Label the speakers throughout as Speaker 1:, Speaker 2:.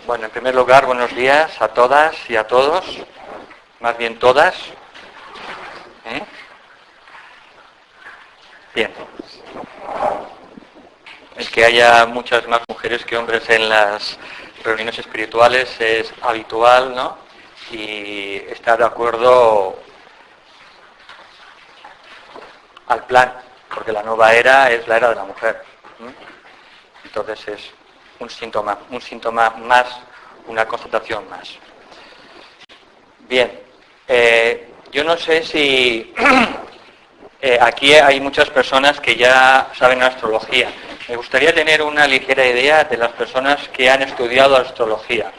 Speaker 1: Bueno, en primer lugar, buenos días a todas y a todos, más bien todas. Bien. El que haya muchas más mujeres que hombres en las reuniones espirituales es habitual, ¿no? Y está de acuerdo al plan, porque la nueva era es la era de la mujer. Entonces es un síntoma más, una constatación más. Bien, yo no sé si aquí hay muchas personas que ya saben astrología. Me gustaría tener una ligera idea de las personas que han estudiado astrología,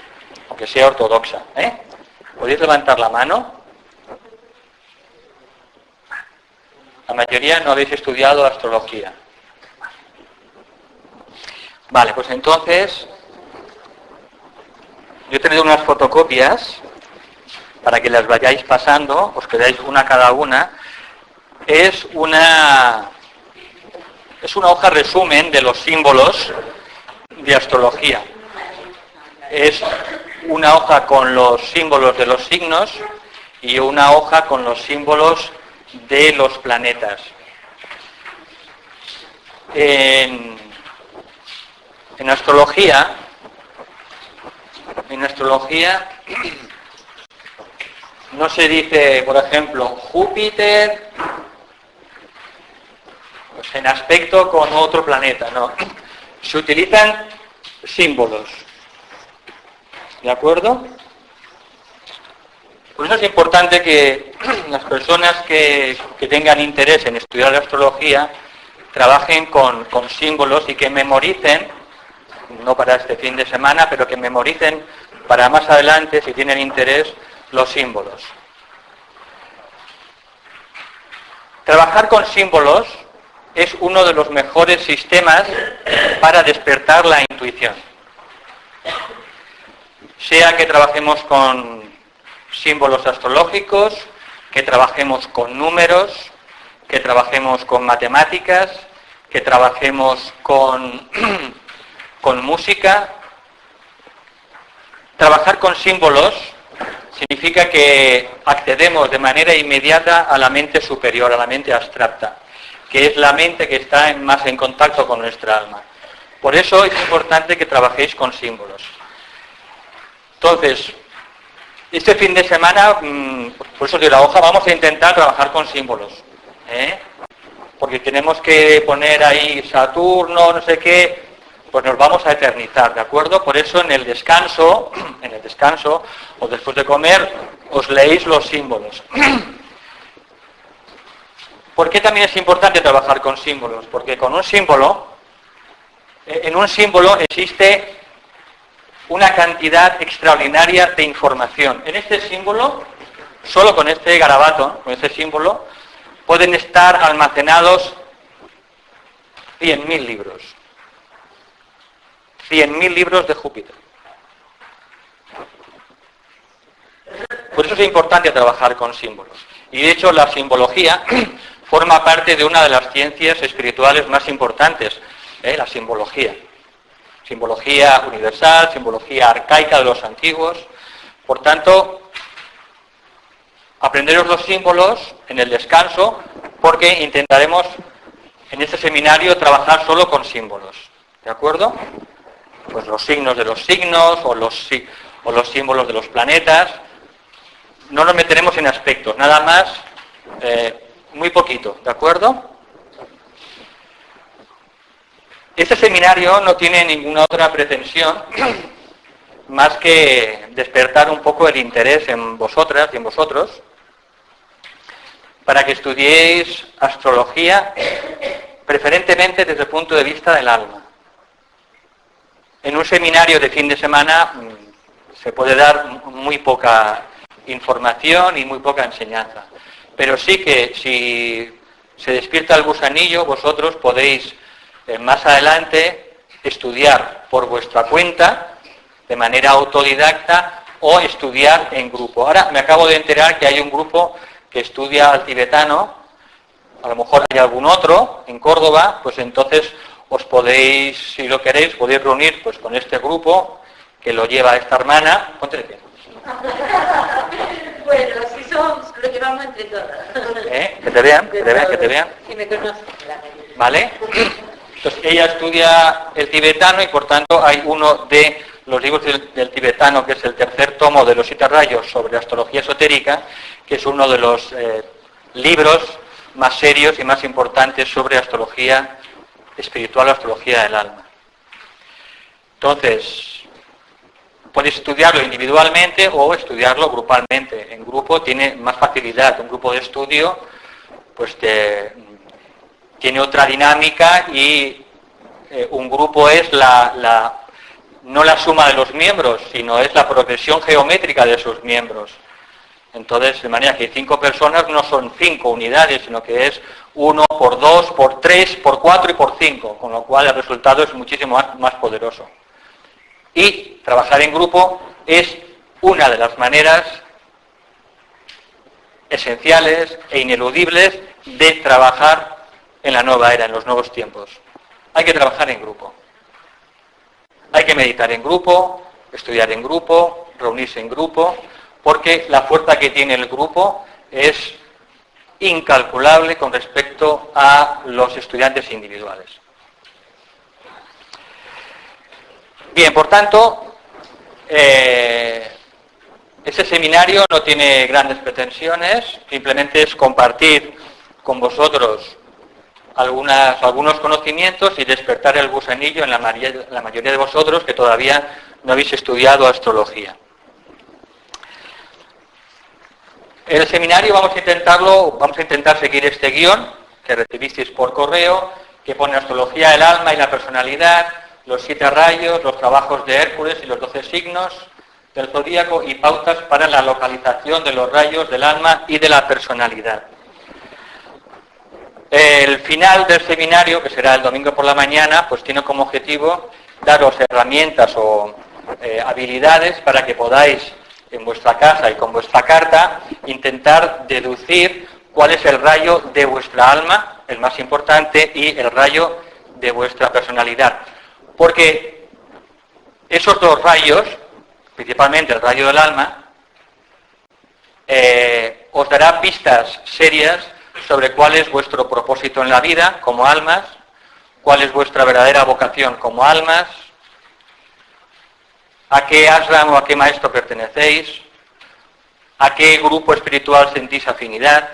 Speaker 1: aunque sea ortodoxa. ¿Podéis levantar la mano? La mayoría no habéis estudiado astrología. Vale, pues entonces yo he tenido unas fotocopias para que las vayáis pasando, os quedáis una cada una. Es una hoja resumen de los símbolos de astrología. Es una hoja con los símbolos de los signos y una hoja con los símbolos de los planetas. En astrología no se dice, por ejemplo, Júpiter pues en aspecto con otro planeta, no. Se utilizan símbolos. ¿De acuerdo? Por eso es importante que las personas que tengan interés en estudiar la astrología trabajen con símbolos y que memoricen, no para este fin de semana, pero que memoricen para más adelante, si tienen interés, los símbolos. Trabajar con símbolos es uno de los mejores sistemas para despertar la intuición. Sea que trabajemos con símbolos astrológicos, que trabajemos con números, que trabajemos con matemáticas, que trabajemos con música. Trabajar con símbolos significa que accedemos de manera inmediata a la mente superior, a la mente abstracta, que es la mente que está más en contacto con nuestra alma. Por eso es importante que trabajéis con símbolos. Entonces, este fin de semana, por eso de la hoja, vamos a intentar trabajar con símbolos. Porque tenemos que poner ahí Saturno, no sé qué, pues nos vamos a eternizar, ¿de acuerdo? Por eso en el descanso, o después de comer, os leéis los símbolos. ¿Por qué también es importante trabajar con símbolos? Porque con un símbolo, en un símbolo existe una cantidad extraordinaria de información. En este símbolo, solo con este garabato, con este símbolo, pueden estar almacenados 100.000 libros. 100.000 libros de Júpiter. Por eso es importante trabajar con símbolos. Y de hecho la simbología forma parte de una de las ciencias espirituales más importantes, la simbología. Simbología universal, simbología arcaica de los antiguos. Por tanto, aprenderos los símbolos en el descanso, porque intentaremos en este seminario trabajar solo con símbolos. ¿De acuerdo? Pues los signos de los signos o los símbolos de los planetas. No nos meteremos en aspectos, nada más, muy poquito, ¿de acuerdo? Este seminario no tiene ninguna otra pretensión más que despertar un poco el interés en vosotras y en vosotros para que estudiéis astrología preferentemente desde el punto de vista del alma. En un seminario de fin de semana se puede dar muy poca información y muy poca enseñanza. Pero sí que si se despierta el gusanillo, vosotros podéis más adelante estudiar por vuestra cuenta, de manera autodidacta, o estudiar en grupo. Ahora me acabo de enterar que hay un grupo que estudia al tibetano, a lo mejor hay algún otro en Córdoba, pues entonces os podéis, si lo queréis, podéis reunir pues con este grupo que lo lleva esta hermana. Ponte de pie.
Speaker 2: Bueno, si somos, lo llevamos entre todas.
Speaker 1: Que te vean, que te vean, que te vean.
Speaker 2: Si me conocen.
Speaker 1: ¿Vale? Entonces ella estudia el tibetano y por tanto hay uno de los libros del tibetano, que es el tercer tomo de los 7 rayos sobre astrología esotérica, que es uno de los libros más serios y más importantes sobre astrología espiritual o astrología del alma. Entonces, podéis estudiarlo individualmente o estudiarlo grupalmente. En grupo tiene más facilidad. Un grupo de estudio pues tiene otra dinámica y un grupo es no la suma de los miembros, sino es la progresión geométrica de sus miembros. Entonces, de manera que 5 personas no son 5 unidades, sino que es 1 por 2, por 3, por 4 y por 5, con lo cual el resultado es muchísimo más poderoso. Y trabajar en grupo es una de las maneras esenciales e ineludibles de trabajar en la nueva era, en los nuevos tiempos. Hay que trabajar en grupo. Hay que meditar en grupo, estudiar en grupo, reunirse en grupo, porque la fuerza que tiene el grupo es incalculable con respecto a los estudiantes individuales. Bien, por tanto, ese seminario no tiene grandes pretensiones, simplemente es compartir con vosotros algunos conocimientos y despertar el gusanillo en la mayoría de vosotros que todavía no habéis estudiado astrología. En el seminario vamos a intentar seguir este guión que recibisteis por correo, que pone astrología del alma y la personalidad, los 7 rayos, los trabajos de Hércules y los 12 signos del zodíaco y pautas para la localización de los rayos del alma y de la personalidad. El final del seminario, que será el domingo por la mañana, pues tiene como objetivo daros herramientas o habilidades para que podáis en vuestra casa y con vuestra carta intentar deducir cuál es el rayo de vuestra alma, el más importante, y el rayo de vuestra personalidad. Porque esos 2 rayos, principalmente el rayo del alma, os dará pistas serias sobre cuál es vuestro propósito en la vida como almas, cuál es vuestra verdadera vocación como almas, a qué ashram o a qué maestro pertenecéis, a qué grupo espiritual sentís afinidad,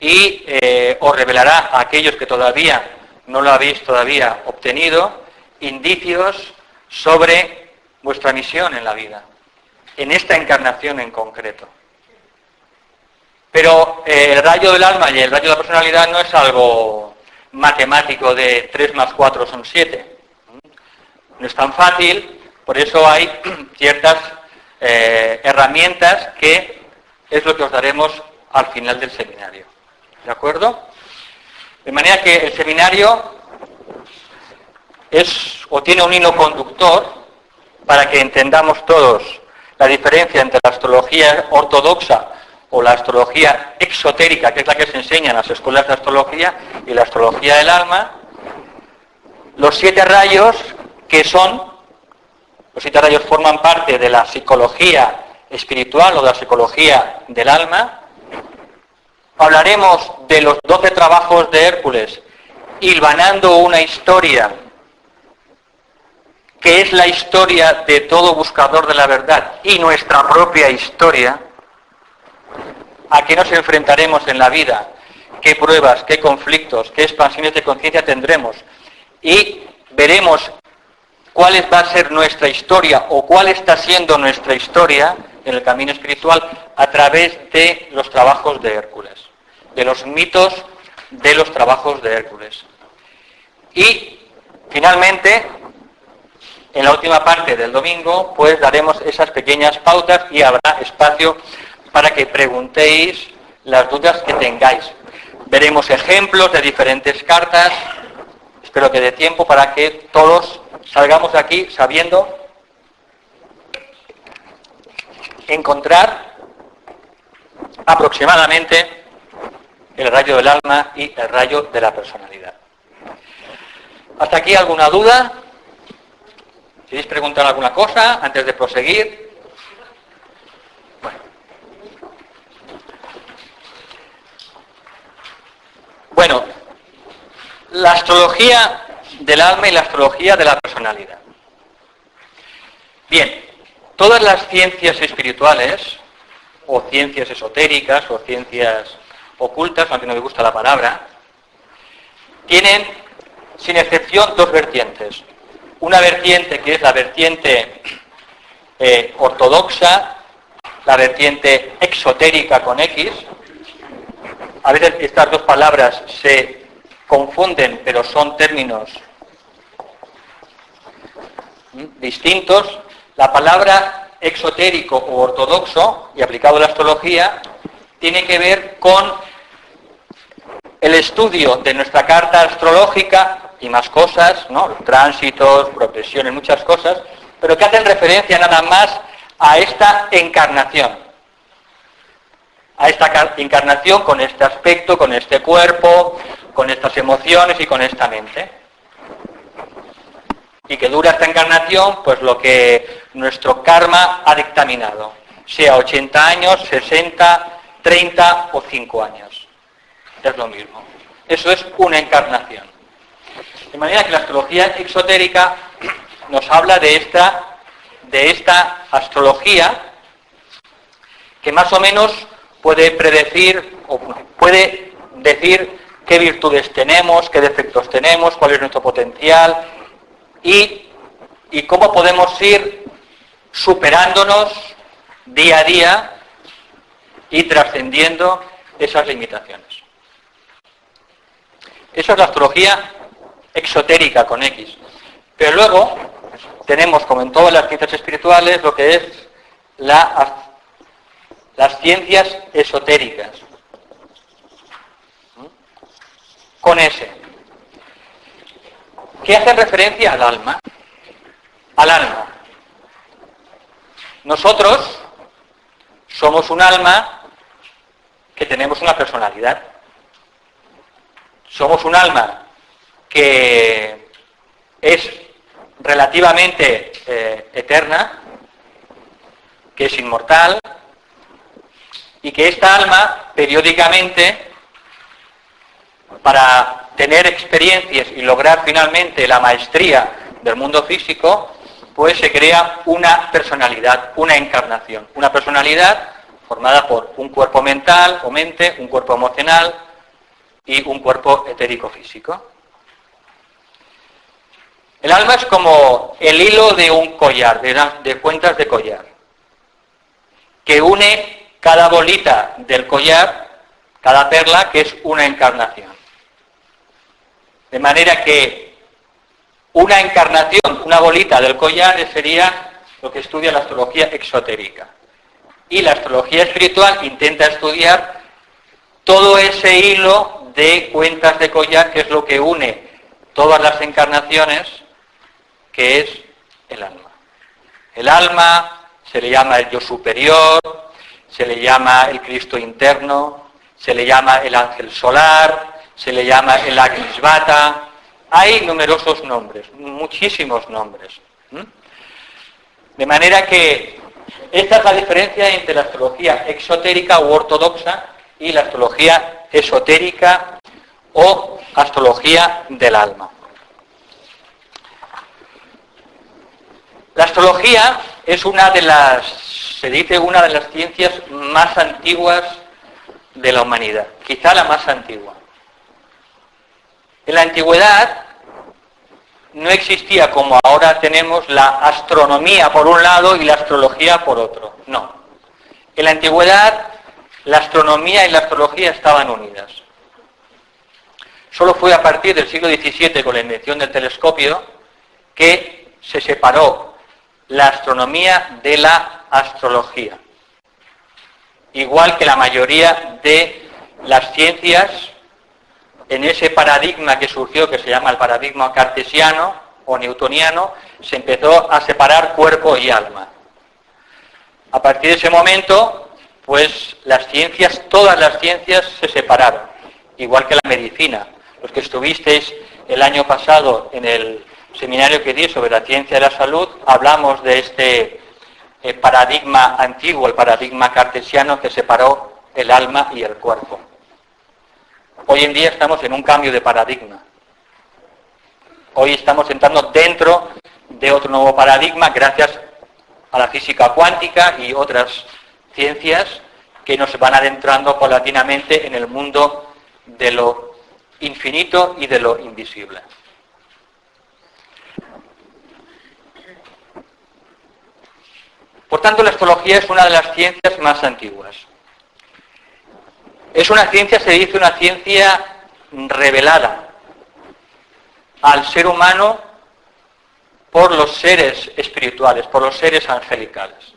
Speaker 1: y os revelará a aquellos que todavía no lo habéis todavía obtenido, indicios sobre vuestra misión en la vida, en esta encarnación en concreto. Pero el rayo del alma y el rayo de la personalidad no es algo matemático de 3 más 4 son 7. No es tan fácil, por eso hay ciertas herramientas que es lo que os daremos al final del seminario. ¿De acuerdo? De manera que el seminario tiene un hilo conductor para que entendamos todos la diferencia entre la astrología ortodoxa o la astrología exotérica, que es la que se enseña en las escuelas de astrología, y la astrología del alma. Los 7 rayos, los 7 rayos forman parte de la psicología espiritual o de la psicología del alma. Hablaremos de los 12 trabajos de Hércules, hilvanando una historia que es la historia de todo buscador de la verdad y nuestra propia historia, a qué nos enfrentaremos en la vida, qué pruebas, qué conflictos, qué expansiones de conciencia tendremos, y veremos cuál va a ser nuestra historia o cuál está siendo nuestra historia en el camino espiritual a través de los trabajos de Hércules, de los mitos de los trabajos de Hércules. Y finalmente, en la última parte del domingo, pues daremos esas pequeñas pautas y habrá espacio para que preguntéis las dudas que tengáis. Veremos ejemplos de diferentes cartas. Espero que dé tiempo para que todos salgamos de aquí sabiendo encontrar aproximadamente el rayo del alma y el rayo de la personalidad. ¿Hasta aquí alguna duda? ¿Queréis preguntar alguna cosa antes de proseguir? Bueno, la astrología del alma y la astrología de la personalidad. Bien, todas las ciencias espirituales, o ciencias esotéricas, o ciencias ocultas, aunque no me gusta la palabra, tienen, sin excepción, dos vertientes. Una vertiente que es la vertiente ortodoxa, la vertiente exotérica con X. A veces estas dos palabras se confunden, pero son términos distintos. La palabra exotérico o ortodoxo, y aplicado a la astrología, tiene que ver con el estudio de nuestra carta astrológica y más cosas, ¿no? Tránsitos, progresiones, muchas cosas, pero que hacen referencia nada más a esta encarnación. A esta encarnación con este aspecto, con este cuerpo, con estas emociones y con esta mente. Y que dura esta encarnación, pues lo que nuestro karma ha dictaminado, sea 80 años, 60, 30 o 5 años. Es lo mismo. Eso es una encarnación. De manera que la astrología exotérica nos habla de esta astrología que más o menos puede predecir o puede decir qué virtudes tenemos, qué defectos tenemos, cuál es nuestro potencial y cómo podemos ir superándonos día a día y trascendiendo esas limitaciones. Eso es la astrología exotérica con X. Pero luego tenemos, como en todas las ciencias espirituales, lo que es las ciencias esotéricas. Con S. Que hacen referencia al alma. Al alma. Nosotros somos un alma que tenemos una personalidad. Somos un alma que es relativamente eterna, que es inmortal, y que esta alma periódicamente, para tener experiencias y lograr finalmente la maestría del mundo físico, pues se crea una personalidad, una encarnación. Una personalidad formada por un cuerpo mental o mente, un cuerpo emocional y un cuerpo etérico físico. El alma es como el hilo de un collar, de cuentas de collar, que une cada bolita del collar, cada perla, que es una encarnación. De manera que una encarnación, una bolita del collar, sería lo que estudia la astrología exotérica. Y la astrología espiritual intenta estudiar todo ese hilo de cuentas de collar, que es lo que une todas las encarnaciones, que es el alma. El alma se le llama el yo superior, se le llama el Cristo interno, se le llama el ángel solar, se le llama el Agnisvata. Hay numerosos nombres, muchísimos nombres. De manera que esta es la diferencia entre la astrología exotérica u ortodoxa y la astrología esotérica o astrología del alma. La astrología es una de las ciencias más antiguas de la humanidad, quizá la más antigua. En la antigüedad no existía como ahora tenemos la astronomía por un lado y la astrología por otro. No. En la antigüedad la astronomía y la astrología estaban unidas. Solo fue a partir del siglo XVII, con la invención del telescopio, que se separó la astronomía de la astrología. Igual que la mayoría de las ciencias, en ese paradigma que surgió, que se llama el paradigma cartesiano o newtoniano, se empezó a separar cuerpo y alma. A partir de ese momento, pues las ciencias, todas las ciencias se separaron, igual que la medicina. Los que estuvisteis el año pasado en el seminario que di sobre la ciencia de la salud, hablamos de este paradigma antiguo, el paradigma cartesiano que separó el alma y el cuerpo. Hoy en día estamos en un cambio de paradigma. Hoy estamos entrando dentro de otro nuevo paradigma gracias a la física cuántica y otras ciencias que nos van adentrando paulatinamente en el mundo de lo infinito y de lo invisible. Por tanto, la astrología es una de las ciencias más antiguas. Es una ciencia, se dice, una ciencia revelada al ser humano por los seres espirituales, por los seres angelicales.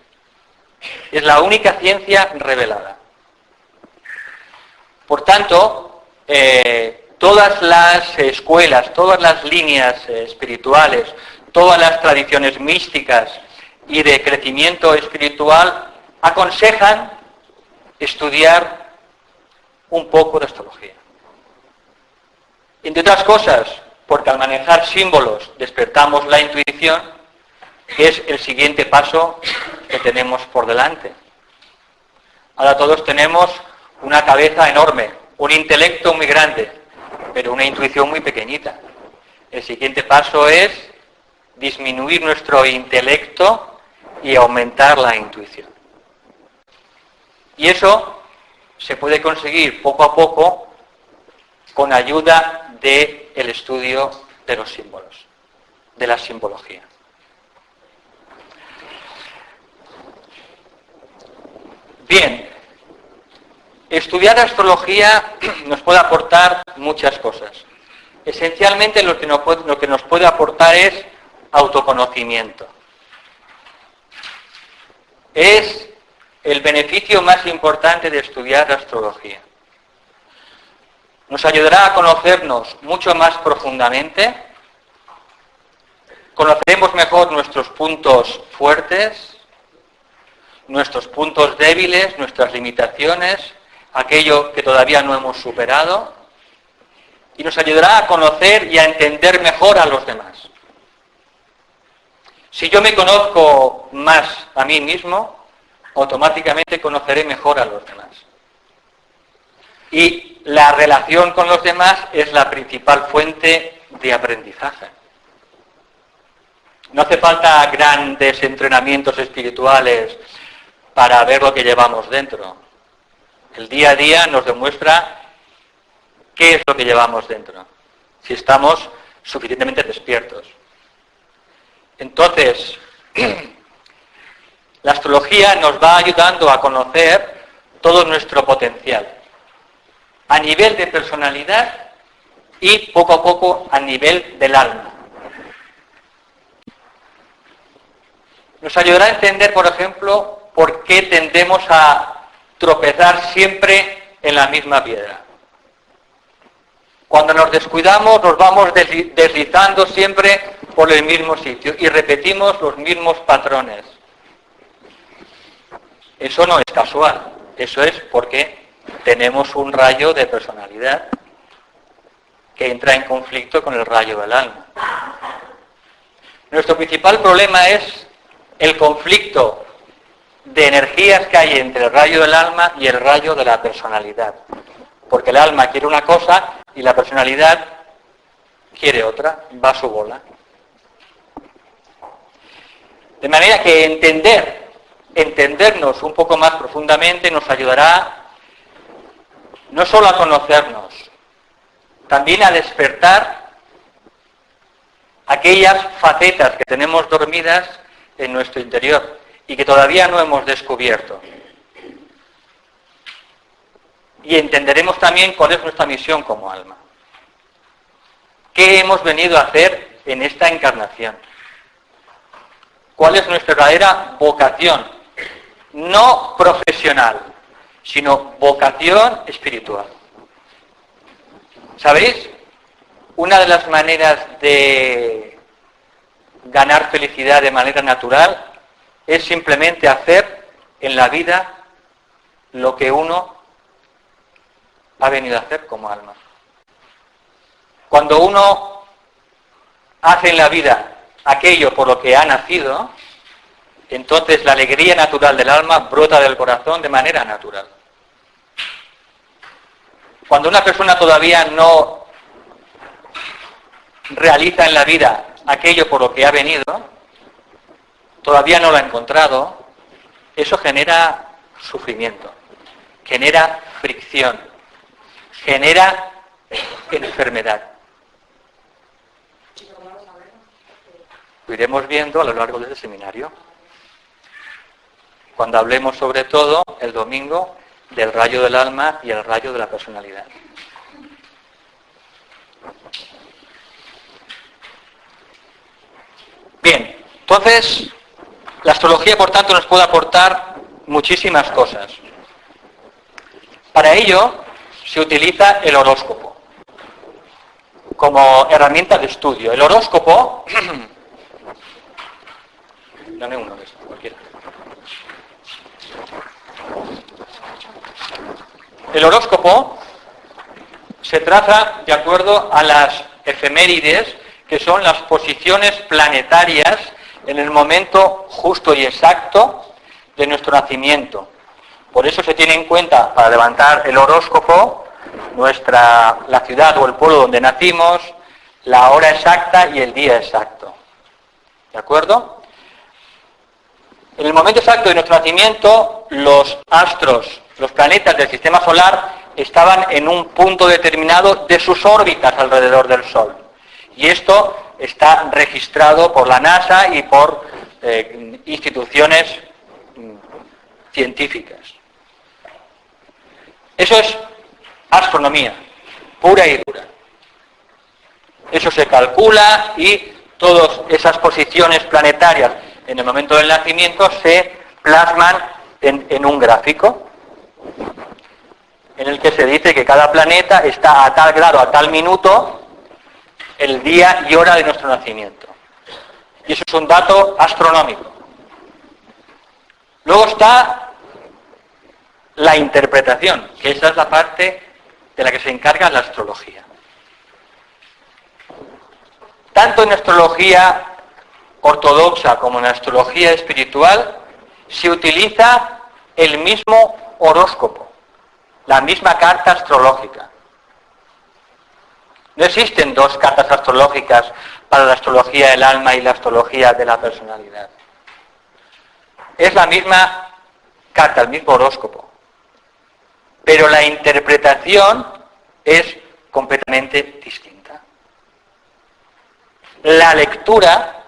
Speaker 1: Es la única ciencia revelada. Por tanto, todas las escuelas, todas las líneas espirituales, todas las tradiciones místicas y de crecimiento espiritual aconsejan estudiar un poco de astrología. Entre otras cosas, porque al manejar símbolos despertamos la intuición, que es el siguiente paso que tenemos por delante. Ahora todos tenemos una cabeza enorme, un intelecto muy grande, pero una intuición muy pequeñita. El siguiente paso es disminuir nuestro intelecto y aumentar la intuición. Y eso se puede conseguir poco a poco con ayuda del estudio de los símbolos, de la simbología. Bien, estudiar astrología nos puede aportar muchas cosas. Esencialmente lo que nos puede aportar es autoconocimiento. Es el beneficio más importante de estudiar astrología. Nos ayudará a conocernos mucho más profundamente, conoceremos mejor nuestros puntos fuertes, nuestros puntos débiles, nuestras limitaciones, aquello que todavía no hemos superado, y nos ayudará a conocer y a entender mejor a los demás. Si yo me conozco más a mí mismo, automáticamente conoceré mejor a los demás. Y la relación con los demás es la principal fuente de aprendizaje. No hace falta grandes entrenamientos espirituales para ver lo que llevamos dentro. El día a día nos demuestra qué es lo que llevamos dentro, si estamos suficientemente despiertos. Entonces, la astrología nos va ayudando a conocer todo nuestro potencial, a nivel de personalidad y poco a poco a nivel del alma. Nos ayudará a entender, por ejemplo, por qué tendemos a tropezar siempre en la misma piedra. Cuando nos descuidamos nos vamos deslizando siempre por el mismo sitio y repetimos los mismos patrones. Eso no es casual, eso es porque tenemos un rayo de personalidad que entra en conflicto con el rayo del alma. Nuestro principal problema es el conflicto de energías que hay entre el rayo del alma y el rayo de la personalidad. Porque el alma quiere una cosa y la personalidad quiere otra, va a su bola. De manera que entendernos un poco más profundamente nos ayudará no solo a conocernos, también a despertar aquellas facetas que tenemos dormidas en nuestro interior y que todavía no hemos descubierto. Y entenderemos también cuál es nuestra misión como alma. ¿Qué hemos venido a hacer en esta encarnación? ¿Cuál es nuestra verdadera vocación? No profesional, sino vocación espiritual. ¿Sabéis? Una de las maneras de ganar felicidad de manera natural es simplemente hacer en la vida lo que uno ha venido a hacer como alma. Cuando uno hace en la vida aquello por lo que ha nacido, entonces la alegría natural del alma brota del corazón de manera natural. Cuando una persona todavía no realiza en la vida aquello por lo que ha venido, todavía no lo ha encontrado, eso genera sufrimiento, genera fricción, genera enfermedad. Lo iremos viendo a lo largo de este seminario, cuando hablemos sobre todo el domingo del rayo del alma y el rayo de la personalidad. Bien, entonces la astrología, por tanto, nos puede aportar muchísimas cosas. Para ello se utiliza el horóscopo como herramienta de estudio. El horóscopo, dame uno de estos, cualquiera. El horóscopo se traza de acuerdo a las efemérides, que son las posiciones planetarias en el momento justo y exacto de nuestro nacimiento. Por eso se tiene en cuenta, para levantar el horóscopo, la ciudad o el pueblo donde nacimos, la hora exacta y el día exacto. ¿De acuerdo? En el momento exacto de nuestro nacimiento, los astros, los planetas del sistema solar, estaban en un punto determinado de sus órbitas alrededor del Sol. Y esto está registrado por la NASA y por instituciones científicas. Eso es astronomía, pura y dura. Eso se calcula y todas esas posiciones planetarias en el momento del nacimiento se plasman en un gráfico en el que se dice que cada planeta está a tal grado, a tal minuto, el día y hora de nuestro nacimiento. Y eso es un dato astronómico. Luego está la interpretación, que esa es la parte de la que se encarga la astrología. Tanto en astrología ortodoxa como en astrología espiritual se utiliza el mismo horóscopo, la misma carta astrológica. No existen dos cartas astrológicas para la astrología del alma y la astrología de la personalidad. Es la misma carta, el mismo horóscopo. Pero la interpretación es completamente distinta. La lectura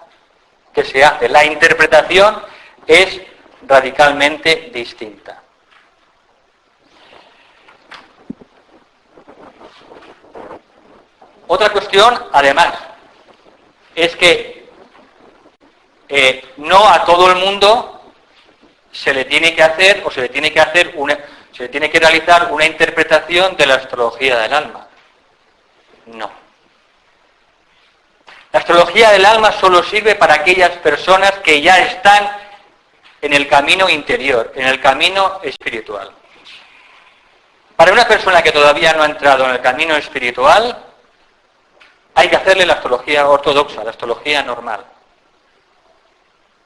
Speaker 1: que se hace, la interpretación es radicalmente distinta. Otra cuestión, además, es que no a todo el mundo se le tiene que hacer o se le tiene que realizar una interpretación de la astrología del alma. No. La astrología del alma solo sirve para aquellas personas que ya están en el camino interior, en el camino espiritual. Para una persona que todavía no ha entrado en el camino espiritual, hay que hacerle la astrología ortodoxa, la astrología normal.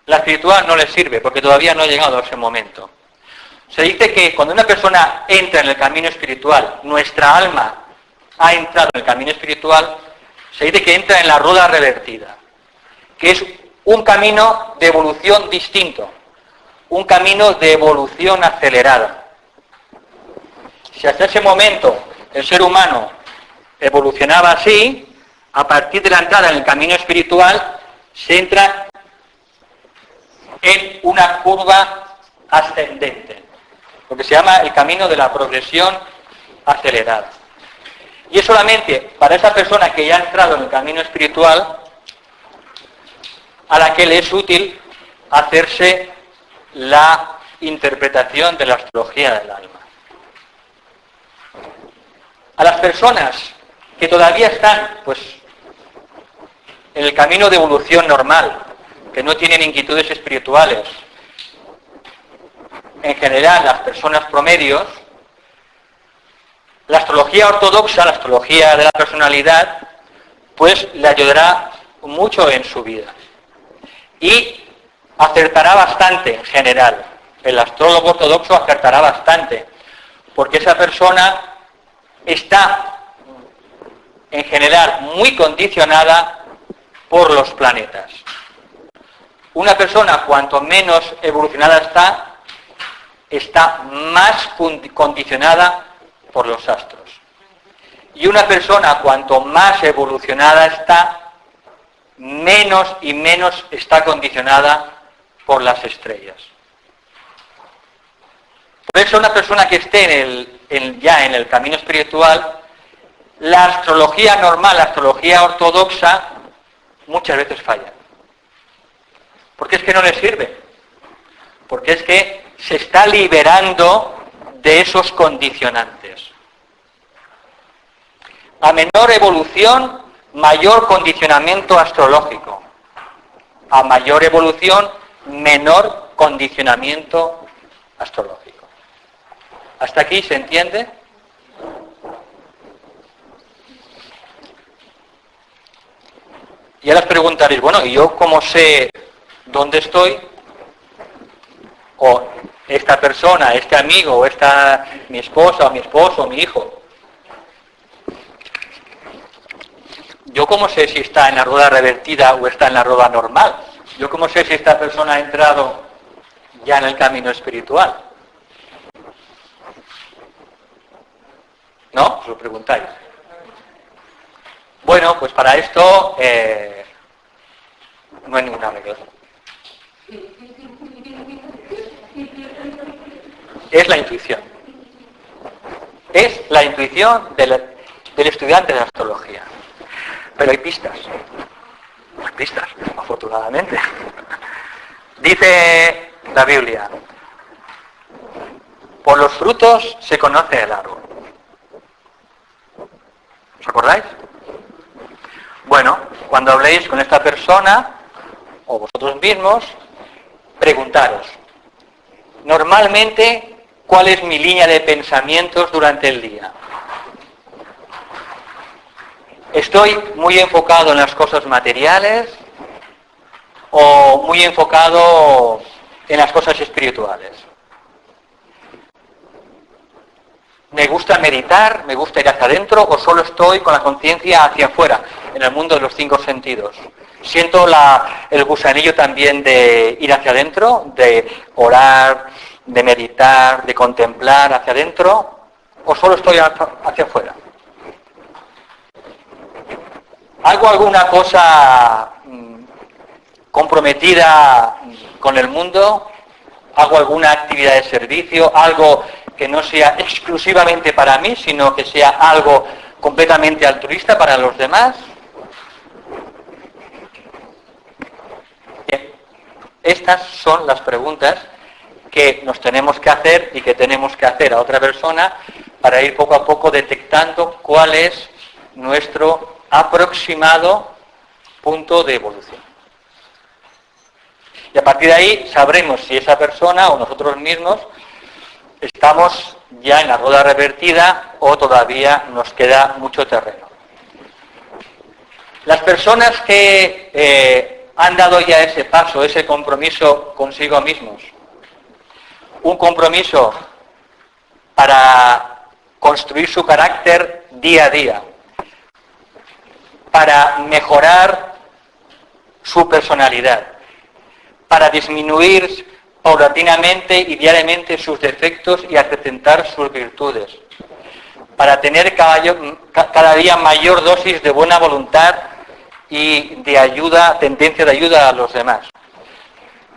Speaker 1: La espiritual no le sirve porque todavía no ha llegado a ese momento. Se dice que cuando una persona entra en el camino espiritual, nuestra alma ha entrado en el camino espiritual, se dice que entra en la rueda revertida, que es un camino de evolución distinto, un camino de evolución acelerada. Si hasta ese momento el ser humano evolucionaba así, a partir de la entrada en el camino espiritual se entra en una curva ascendente, lo que se llama el camino de la progresión acelerada. Y es solamente para esa persona que ya ha entrado en el camino espiritual a la que le es útil hacerse la interpretación de la astrología del alma. A las personas que todavía están en el camino de evolución normal, que no tienen inquietudes espirituales, en general las personas promedios, la astrología ortodoxa, la astrología de la personalidad, pues le ayudará mucho en su vida. Y acertará bastante en general. El astrólogo ortodoxo acertará bastante, porque esa persona está en general muy condicionada por los planetas. Una persona cuanto menos evolucionada está más condicionada por los astros. Y una persona cuanto más evolucionada está, menos y menos está condicionada por las estrellas. Por eso una persona que esté ya en el camino espiritual, la astrología normal, la astrología ortodoxa, muchas veces falla. Porque es que no le sirve. Porque es que se está liberando de esos condicionantes. A menor evolución, mayor condicionamiento astrológico. A mayor evolución, menor condicionamiento astrológico. ¿Hasta aquí se entiende? Y ahora os preguntaréis, bueno, ¿y yo cómo sé dónde estoy? O esta persona, este amigo, o mi esposa, o mi esposo, o mi hijo. ¿Yo cómo sé si está en la rueda revertida o está en la rueda normal? ¿Yo cómo sé si esta persona ha entrado ya en el camino espiritual? ¿No? Os lo preguntáis. Bueno, pues para esto no hay ninguna regla. Es la intuición. Es la intuición del estudiante de astrología. Pero hay pistas. Hay pistas, afortunadamente. Dice la Biblia, por los frutos se conoce el árbol. ¿Os acordáis? Bueno, cuando habléis con esta persona, o vosotros mismos, preguntaros, normalmente, ¿cuál es mi línea de pensamientos durante el día? ¿Estoy muy enfocado en las cosas materiales o muy enfocado en las cosas espirituales? ¿Me gusta meditar? ¿Me gusta ir hacia adentro? ¿O solo estoy con la conciencia hacia afuera, en el mundo de los 5 sentidos? ¿Siento el gusanillo también de ir hacia adentro, de orar, de meditar, de contemplar hacia adentro? ¿O solo estoy hacia afuera? ¿Hago alguna cosa comprometida con el mundo? ¿Hago alguna actividad de servicio? ¿Algo que no sea exclusivamente para mí, sino que sea algo completamente altruista para los demás? Bien, estas son las preguntas que nos tenemos que hacer y que tenemos que hacer a otra persona para ir poco a poco detectando cuál es nuestro aproximado punto de evolución. Y a partir de ahí sabremos si esa persona o nosotros mismos estamos ya en la rueda revertida o todavía nos queda mucho terreno. Las personas que han dado ya ese paso, ese compromiso consigo mismos, un compromiso para construir su carácter día a día, para mejorar su personalidad, para disminuir paulatinamente y diariamente sus defectos y acrecentar sus virtudes, para tener cada día mayor dosis de buena voluntad y de ayuda, tendencia de ayuda a los demás.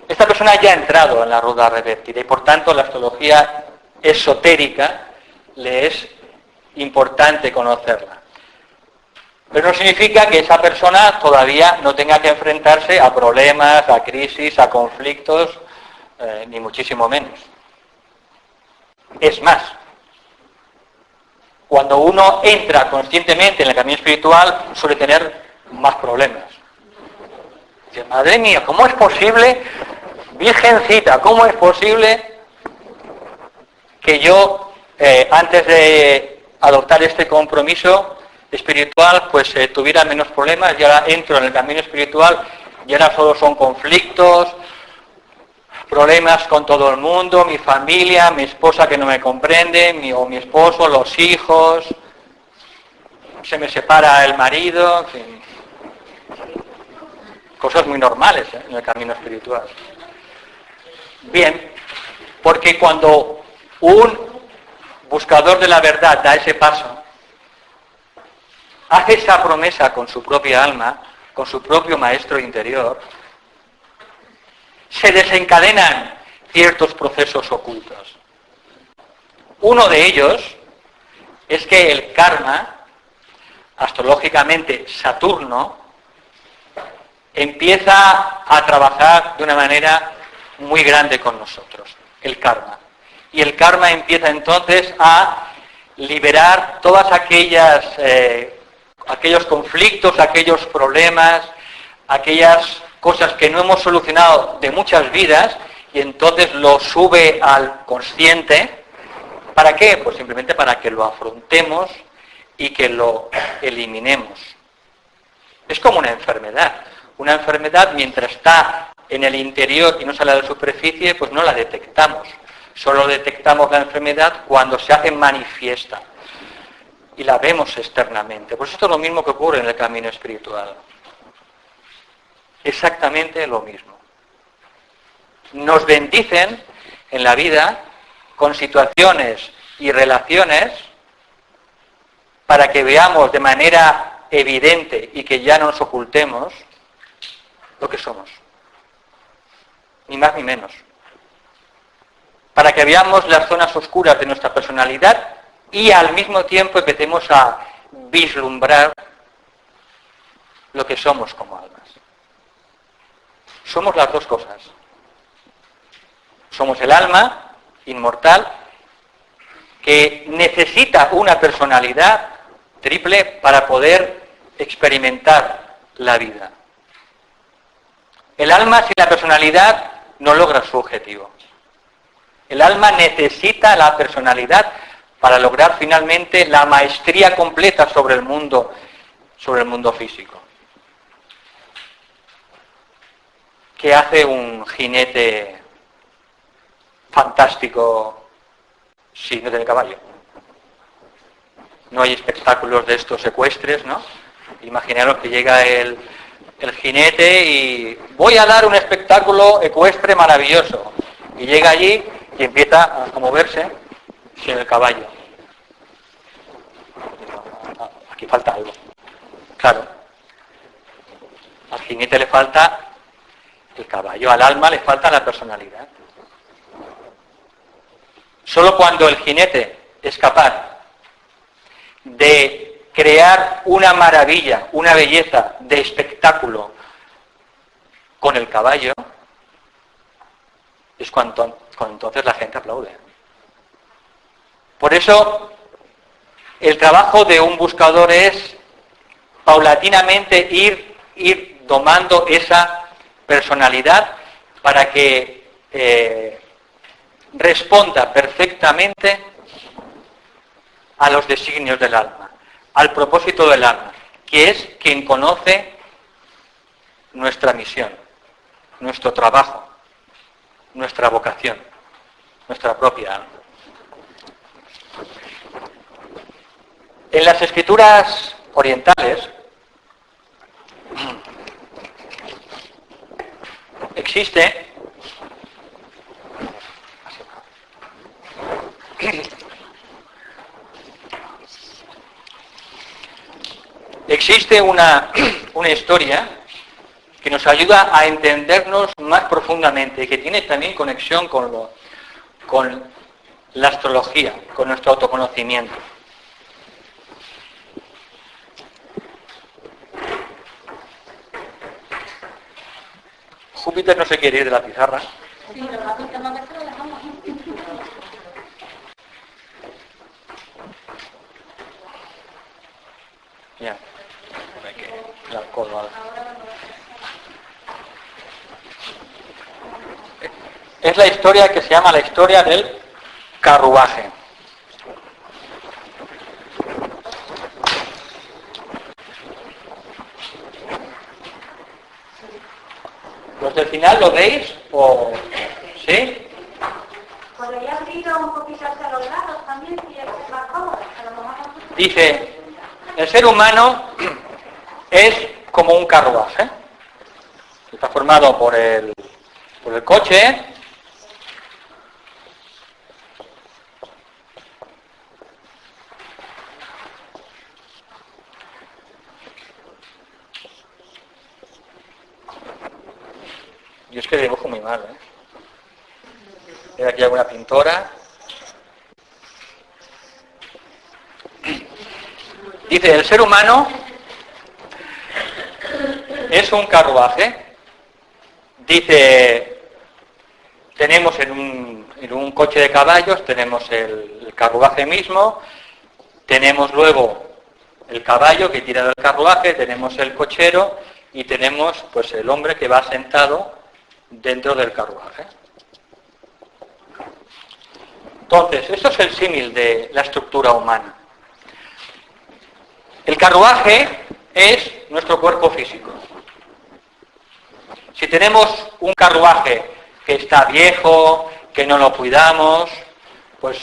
Speaker 1: Esta persona ya ha entrado en la rueda revertida y por tanto la astrología esotérica le es importante conocerla. Pero no significa que esa persona todavía no tenga que enfrentarse a problemas, a crisis, a conflictos, ni muchísimo menos. Es más, cuando uno entra conscientemente en el camino espiritual, suele tener más problemas. Dice, madre mía, ¿cómo es posible, virgencita, cómo es posible que yo, antes de adoptar este compromiso, espiritual pues tuviera menos problemas, y ahora entro en el camino espiritual y ahora solo son conflictos, problemas con todo el mundo, mi familia, mi esposa que no me comprende, o mi esposo, los hijos, se me separa el marido, en fin. Cosas muy normales en el camino espiritual. Bien, porque cuando un buscador de la verdad da ese paso, hace esa promesa con su propia alma, con su propio maestro interior, se desencadenan ciertos procesos ocultos. Uno de ellos es que el karma, astrológicamente Saturno, empieza a trabajar de una manera muy grande con nosotros, el karma. Y el karma empieza entonces a liberar todas aquellos conflictos, aquellos problemas, aquellas cosas que no hemos solucionado de muchas vidas, y entonces lo sube al consciente. ¿Para qué? Pues simplemente para que lo afrontemos y que lo eliminemos. Es como una enfermedad. Una enfermedad, mientras está en el interior y no sale a la superficie, pues no la detectamos. Solo detectamos la enfermedad cuando se hace manifiesta y la vemos externamente. Pues esto es lo mismo que ocurre en el camino espiritual. Exactamente lo mismo. Nos bendicen en la vida con situaciones y relaciones para que veamos de manera evidente y que ya no nos ocultemos lo que somos. Ni más ni menos. Para que veamos las zonas oscuras de nuestra personalidad y al mismo tiempo empecemos a vislumbrar lo que somos como almas. Somos las dos cosas. Somos el alma inmortal que necesita una personalidad triple para poder experimentar la vida. El alma sin la personalidad no logra su objetivo. El alma necesita la personalidad para lograr finalmente la maestría completa sobre el mundo físico. ¿Qué hace un jinete fantástico si no tiene caballo? No hay espectáculos de estos ecuestres, ¿no? Imaginaros que llega el jinete y voy a dar un espectáculo ecuestre maravilloso. Y llega allí y empieza a moverse sin el caballo. Aquí falta algo. Claro. Al jinete le falta el caballo, al alma le falta la personalidad. Solo cuando el jinete es capaz de crear una maravilla, una belleza de espectáculo con el caballo, es cuando entonces la gente aplaude. Por eso, el trabajo de un buscador es paulatinamente ir domando esa personalidad para que responda perfectamente a los designios del alma, al propósito del alma, que es quien conoce nuestra misión, nuestro trabajo, nuestra vocación, nuestra propia alma. En las escrituras orientales existe una historia que nos ayuda a entendernos más profundamente y que tiene también conexión con la astrología, con nuestro autoconocimiento. Júpiter no se quiere ir de la pizarra.
Speaker 2: Sí, pero la pinta no se lo dejamos.
Speaker 1: Ya. El alcohol, vale. Es la historia que se llama la historia del carruaje. final lo veis o ¿sí?
Speaker 2: ¿Podría abrir un poquito hacia los lados también si es más cómodo? A lo mejor no.
Speaker 1: Dice, el ser humano es como un carruaje. Está formado por el coche, yo es que dibujo muy mal, Hay aquí alguna pintora. Dice, el ser humano es un carruaje. Dice, tenemos en un coche de caballos, tenemos el carruaje mismo, tenemos luego el caballo que tira del carruaje, tenemos el cochero y tenemos pues el hombre que va sentado dentro del carruaje. Entonces, esto es el símil de la estructura humana. El carruaje es nuestro cuerpo físico. Si tenemos un carruaje que está viejo, que no lo cuidamos, pues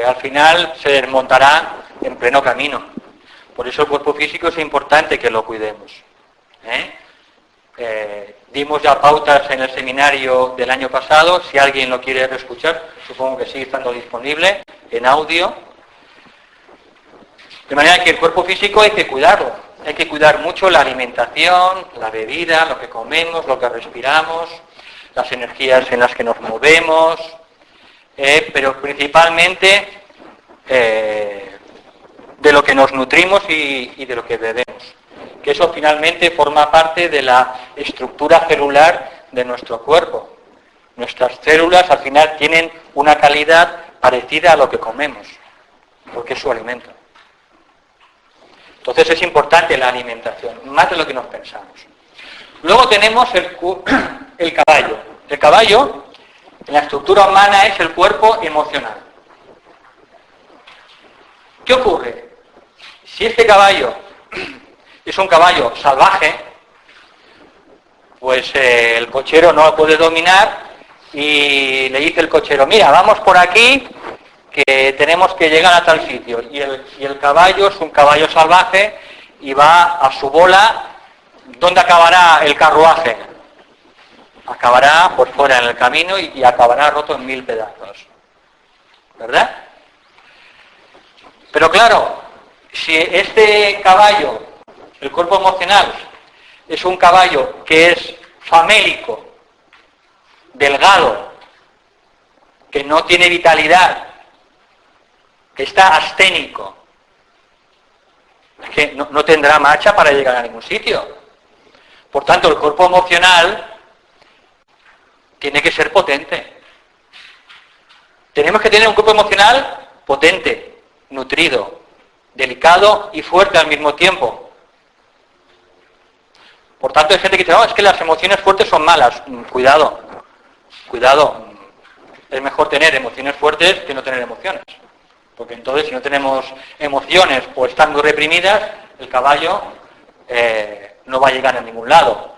Speaker 1: al final se desmontará en pleno camino. Por eso el cuerpo físico es importante que lo cuidemos. Dimos ya pautas en el seminario del año pasado, si alguien lo quiere reescuchar, supongo que sigue estando disponible en audio. De manera que el cuerpo físico hay que cuidarlo. Hay que cuidar mucho la alimentación, la bebida, lo que comemos, lo que respiramos, las energías en las que nos movemos, pero principalmente de lo que nos nutrimos y de lo que bebemos. Que eso finalmente forma parte de la estructura celular de nuestro cuerpo. Nuestras células al final tienen una calidad parecida a lo que comemos, porque es su alimento. Entonces es importante la alimentación, más de lo que nos pensamos. Luego tenemos el caballo. El caballo, en la estructura humana, es el cuerpo emocional. ¿Qué ocurre? Si este caballo es un caballo salvaje, pues el cochero no lo puede dominar y le dice el cochero, mira, vamos por aquí, que tenemos que llegar a tal sitio. Y el caballo es un caballo salvaje y va a su bola. ¿Dónde acabará el carruaje? Acabará por fuera en el camino y acabará roto en 1000 pedazos. ¿Verdad? Pero claro, si este caballo, el cuerpo emocional, es un caballo que es famélico, delgado, que no tiene vitalidad, que está asténico, es que no tendrá marcha para llegar a ningún sitio. Por tanto, el cuerpo emocional tiene que ser potente. Tenemos que tener un cuerpo emocional potente, nutrido, delicado y fuerte al mismo tiempo. Por tanto, hay gente que dice, no, es que las emociones fuertes son malas. Cuidado, cuidado. Es mejor tener emociones fuertes que no tener emociones. Porque entonces, si no tenemos emociones o están muy reprimidas, el caballo no va a llegar a ningún lado.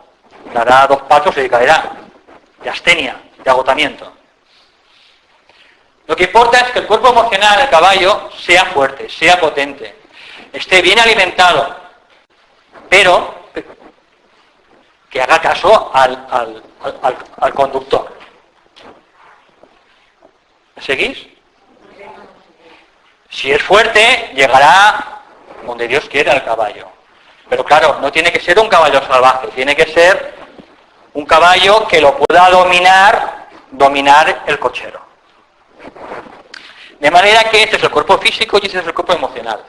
Speaker 1: Dará 2 pasos y caerá. De astenia, de agotamiento. Lo que importa es que el cuerpo emocional del caballo sea fuerte, sea potente, esté bien alimentado, pero que haga caso al conductor. ¿Me seguís? Si es fuerte, llegará donde Dios quiera el caballo. Pero claro, no tiene que ser un caballo salvaje, tiene que ser un caballo que lo pueda dominar el cochero. De manera que este es el cuerpo físico y este es el cuerpo emocional.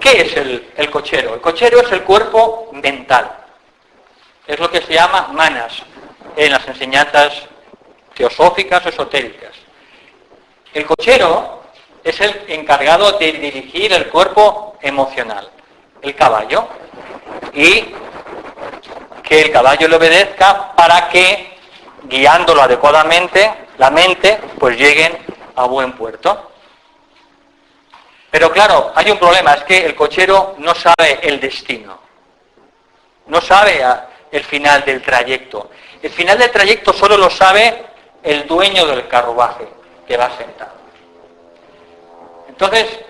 Speaker 1: ¿Qué es el cochero? El cochero es el cuerpo mental. Es lo que se llama manas en las enseñanzas teosóficas o esotéricas. El cochero es el encargado de dirigir el cuerpo emocional, el caballo, y que el caballo le obedezca para que, guiándolo adecuadamente, la mente, pues lleguen a buen puerto. Pero claro, hay un problema, es que el cochero no sabe el destino. No sabe el final del trayecto. El final del trayecto solo lo sabe el dueño del carruaje, que va sentado. Entonces,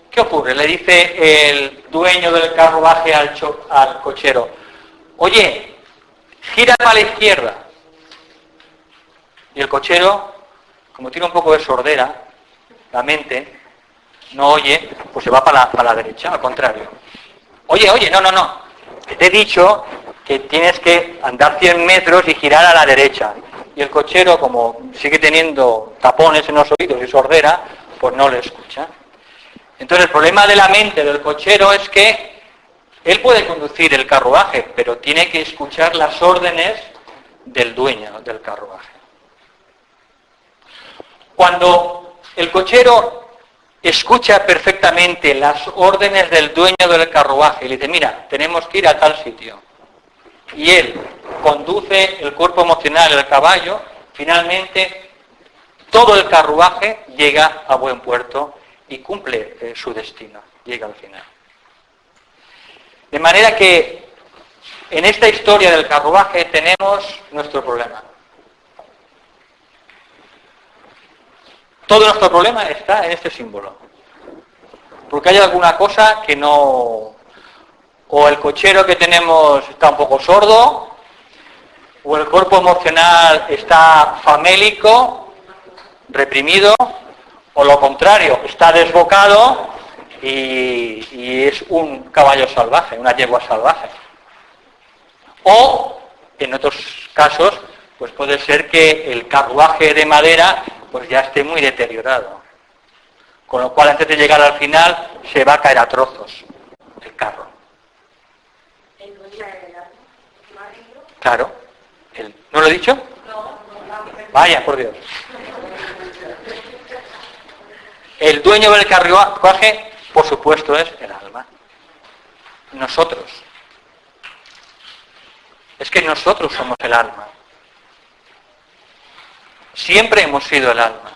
Speaker 1: ¿qué ocurre? Le dice el dueño del carruaje al cochero: oye, gira para la izquierda. Y el cochero, como tiene un poco de sordera, la mente, no oye, pues se va para la derecha, al contrario. Oye, no. Te he dicho que tienes que andar 100 metros y girar a la derecha. Y el cochero, como sigue teniendo tapones en los oídos y sordera, pues no le escucha. Entonces el problema de la mente del cochero es que él puede conducir el carruaje, pero tiene que escuchar las órdenes del dueño del carruaje. Cuando el cochero escucha perfectamente las órdenes del dueño del carruaje y le dice: mira, tenemos que ir a tal sitio, y él conduce el cuerpo emocional del caballo, finalmente todo el carruaje llega a buen puerto y cumple su destino, llega al final. De manera que en esta historia del carruaje tenemos nuestro problema. Todo nuestro problema está en este símbolo. Porque hay alguna cosa que no... O el cochero que tenemos está un poco sordo, o el cuerpo emocional está famélico, reprimido, o lo contrario, está desbocado y es un caballo salvaje, una yegua salvaje. O, en otros casos, pues puede ser que el carruaje de madera pues ya esté muy deteriorado. Con lo cual, antes de llegar al final, se va a caer a trozos el carro. Claro. ¿No lo he dicho? Vaya, por Dios. El dueño del carruaje, por supuesto, es el alma. Nosotros. Es que nosotros somos el alma. Siempre hemos sido el alma.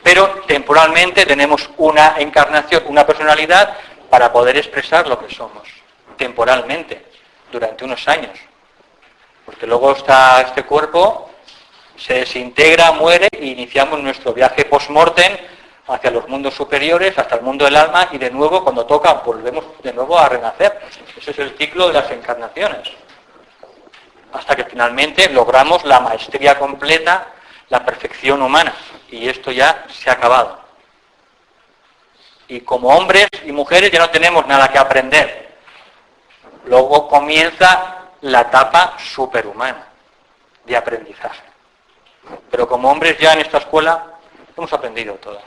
Speaker 1: Pero temporalmente tenemos una encarnación, una personalidad para poder expresar lo que somos. Temporalmente, durante unos años. Porque luego está este cuerpo, se desintegra, muere e iniciamos nuestro viaje post-mortem hacia los mundos superiores, hasta el mundo del alma, y de nuevo, cuando toca, volvemos de nuevo a renacer. Ese es el ciclo de las encarnaciones. Hasta que finalmente logramos la maestría completa, la perfección humana. Y esto ya se ha acabado. Y como hombres y mujeres ya no tenemos nada que aprender. Luego comienza la etapa superhumana de aprendizaje. Pero como hombres ya en esta escuela hemos aprendido todo.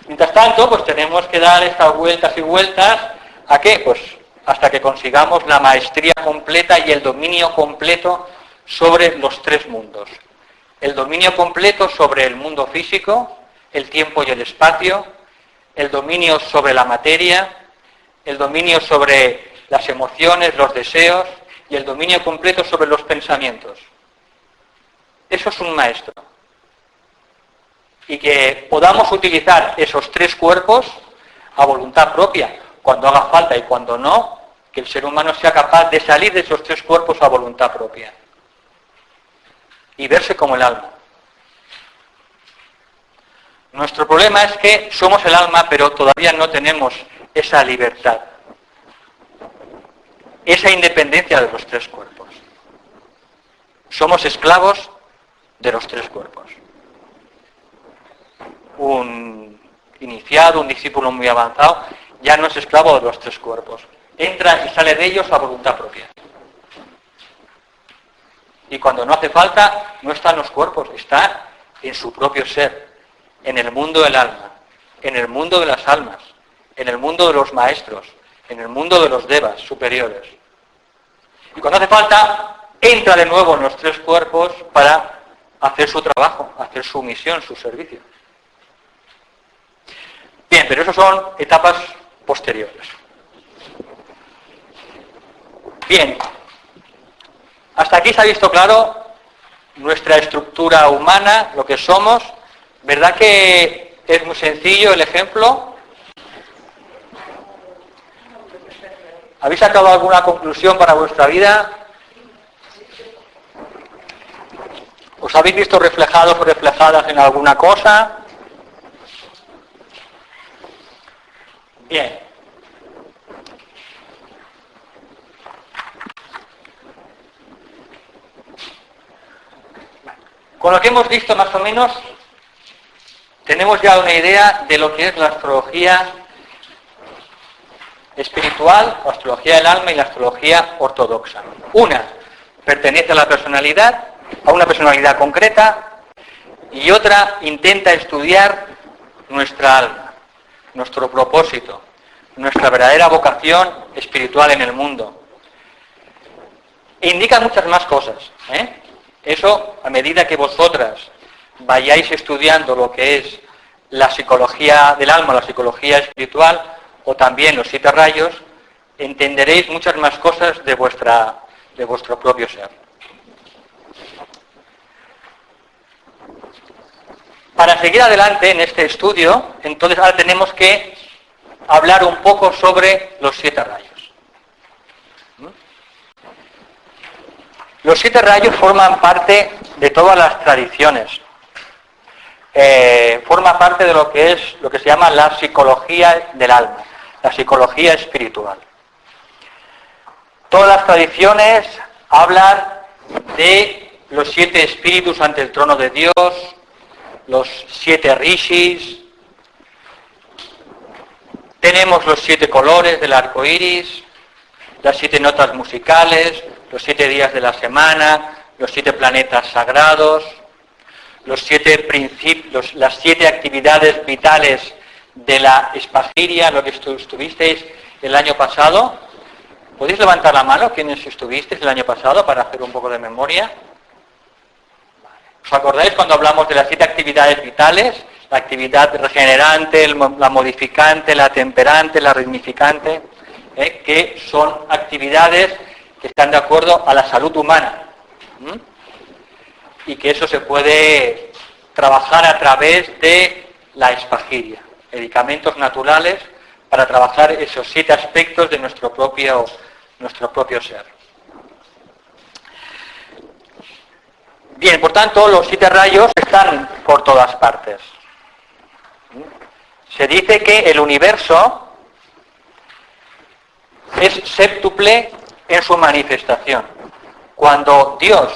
Speaker 1: Mientras tanto, pues tenemos que dar estas vueltas y vueltas. ¿A qué? Pues hasta que consigamos la maestría completa y el dominio completo sobre los tres mundos. El dominio completo sobre el mundo físico, el tiempo y el espacio, el dominio sobre la materia, el dominio sobre las emociones, los deseos y el dominio completo sobre los pensamientos. Eso es un maestro. Y que podamos utilizar esos tres cuerpos a voluntad propia, cuando haga falta y cuando no, que el ser humano sea capaz de salir de esos tres cuerpos a voluntad propia y verse como el alma. Nuestro problema es que somos el alma, pero todavía no tenemos esa libertad, esa independencia de los tres cuerpos. Somos esclavos de los tres cuerpos. Un iniciado, un discípulo muy avanzado, ya no es esclavo de los tres cuerpos. Entra y sale de ellos a voluntad propia. Y cuando no hace falta, no está en los cuerpos, está en su propio ser, en el mundo del alma, en el mundo de las almas, en el mundo de los maestros, en el mundo de los devas superiores. Y cuando hace falta, entra de nuevo en los tres cuerpos para hacer su trabajo, hacer su misión, su servicio. Bien, pero eso son etapas posteriores. Bien, hasta aquí se ha visto claro nuestra estructura humana, lo que somos. ¿Verdad que es muy sencillo el ejemplo? ¿Habéis sacado alguna conclusión para vuestra vida? ¿Os habéis visto reflejados o reflejadas en alguna cosa? Bien. Con lo que hemos visto más o menos, tenemos ya una idea de lo que es la astrología espiritual, o astrología del alma y la astrología ortodoxa. Una pertenece a la personalidad, a una personalidad concreta, y otra intenta estudiar nuestra alma, nuestro propósito, nuestra verdadera vocación espiritual en el mundo. E indica muchas más cosas, Eso, a medida que vosotras vayáis estudiando lo que es la psicología del alma, la psicología espiritual, o también los 7 rayos, entenderéis muchas más cosas de vuestro propio ser. Para seguir adelante en este estudio, entonces ahora tenemos que hablar un poco sobre los 7 rayos. Los 7 rayos forman parte de todas las tradiciones. Forma parte de lo que se llama la psicología del alma, la psicología espiritual. Todas las tradiciones hablan de los 7 espíritus ante el trono de Dios, los 7 rishis, tenemos los 7 colores del arco iris, las 7 notas musicales, los 7 días de la semana, los 7 planetas sagrados, los 7 principios, las 7 actividades vitales de la espagiria, lo que estuvisteis el año pasado. ¿Podéis levantar la mano quienes estuvisteis el año pasado para hacer un poco de memoria? ¿Os acordáis cuando hablamos de las 7 actividades vitales? La actividad regenerante, la modificante, la temperante, la ritmificante, que son actividades que están de acuerdo a la salud humana. Y que eso se puede trabajar a través de la espagiria, medicamentos naturales para trabajar esos 7 aspectos de nuestro propio ser. Bien, por tanto, los 7 rayos están por todas partes. Se dice que el universo es séptuple en su manifestación. Cuando Dios,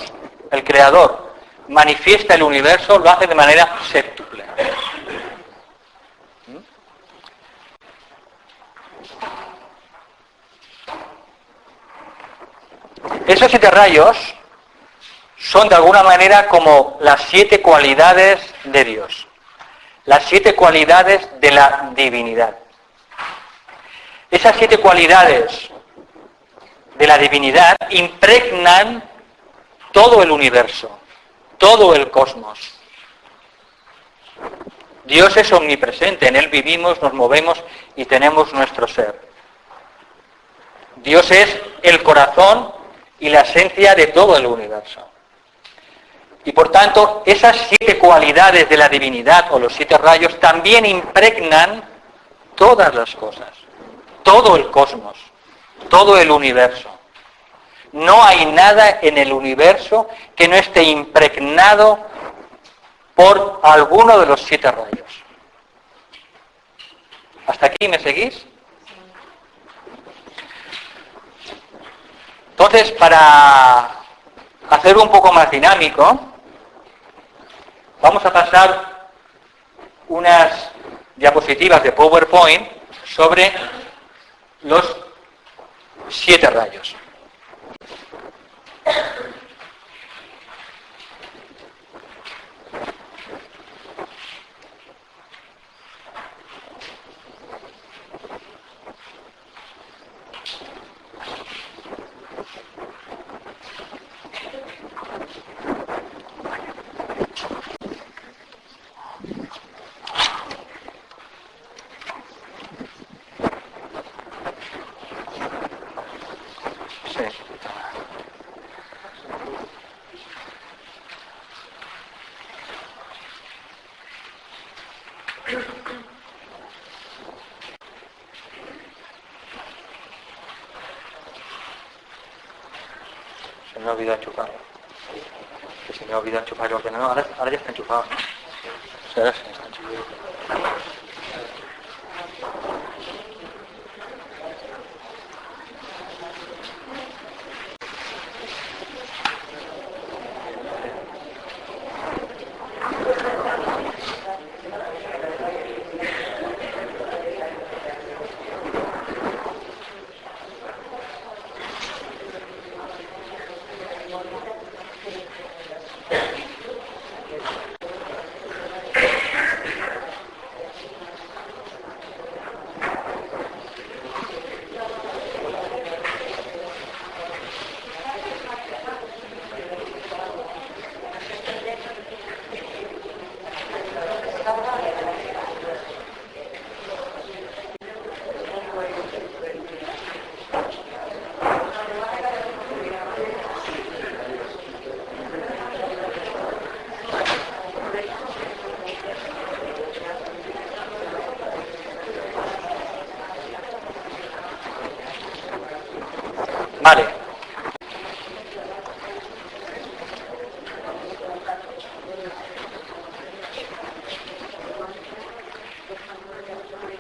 Speaker 1: el Creador, manifiesta el universo, lo hace de manera séptuple. Esos 7 rayos son de alguna manera como las 7 cualidades de Dios, las 7 cualidades de la divinidad. Esas 7 cualidades de la divinidad impregnan todo el universo, todo el cosmos. Dios es omnipresente, en Él vivimos, nos movemos y tenemos nuestro ser. Dios es el corazón y la esencia de todo el universo. Y por tanto, esas 7 cualidades de la divinidad, o los 7 rayos, también impregnan todas las cosas, todo el cosmos, todo el universo. No hay nada en el universo que no esté impregnado por alguno de los 7 rayos. ¿Hasta aquí me seguís? Entonces, para hacer un poco más dinámico, vamos a pasar unas diapositivas de PowerPoint sobre los 7 rayos. Se me ha olvidado enchufarlo. Que se me ha olvidado enchufar el ordenador. Ahora ya está enchufado, ¿no? O sea, ahora sí está enchufado. Vale.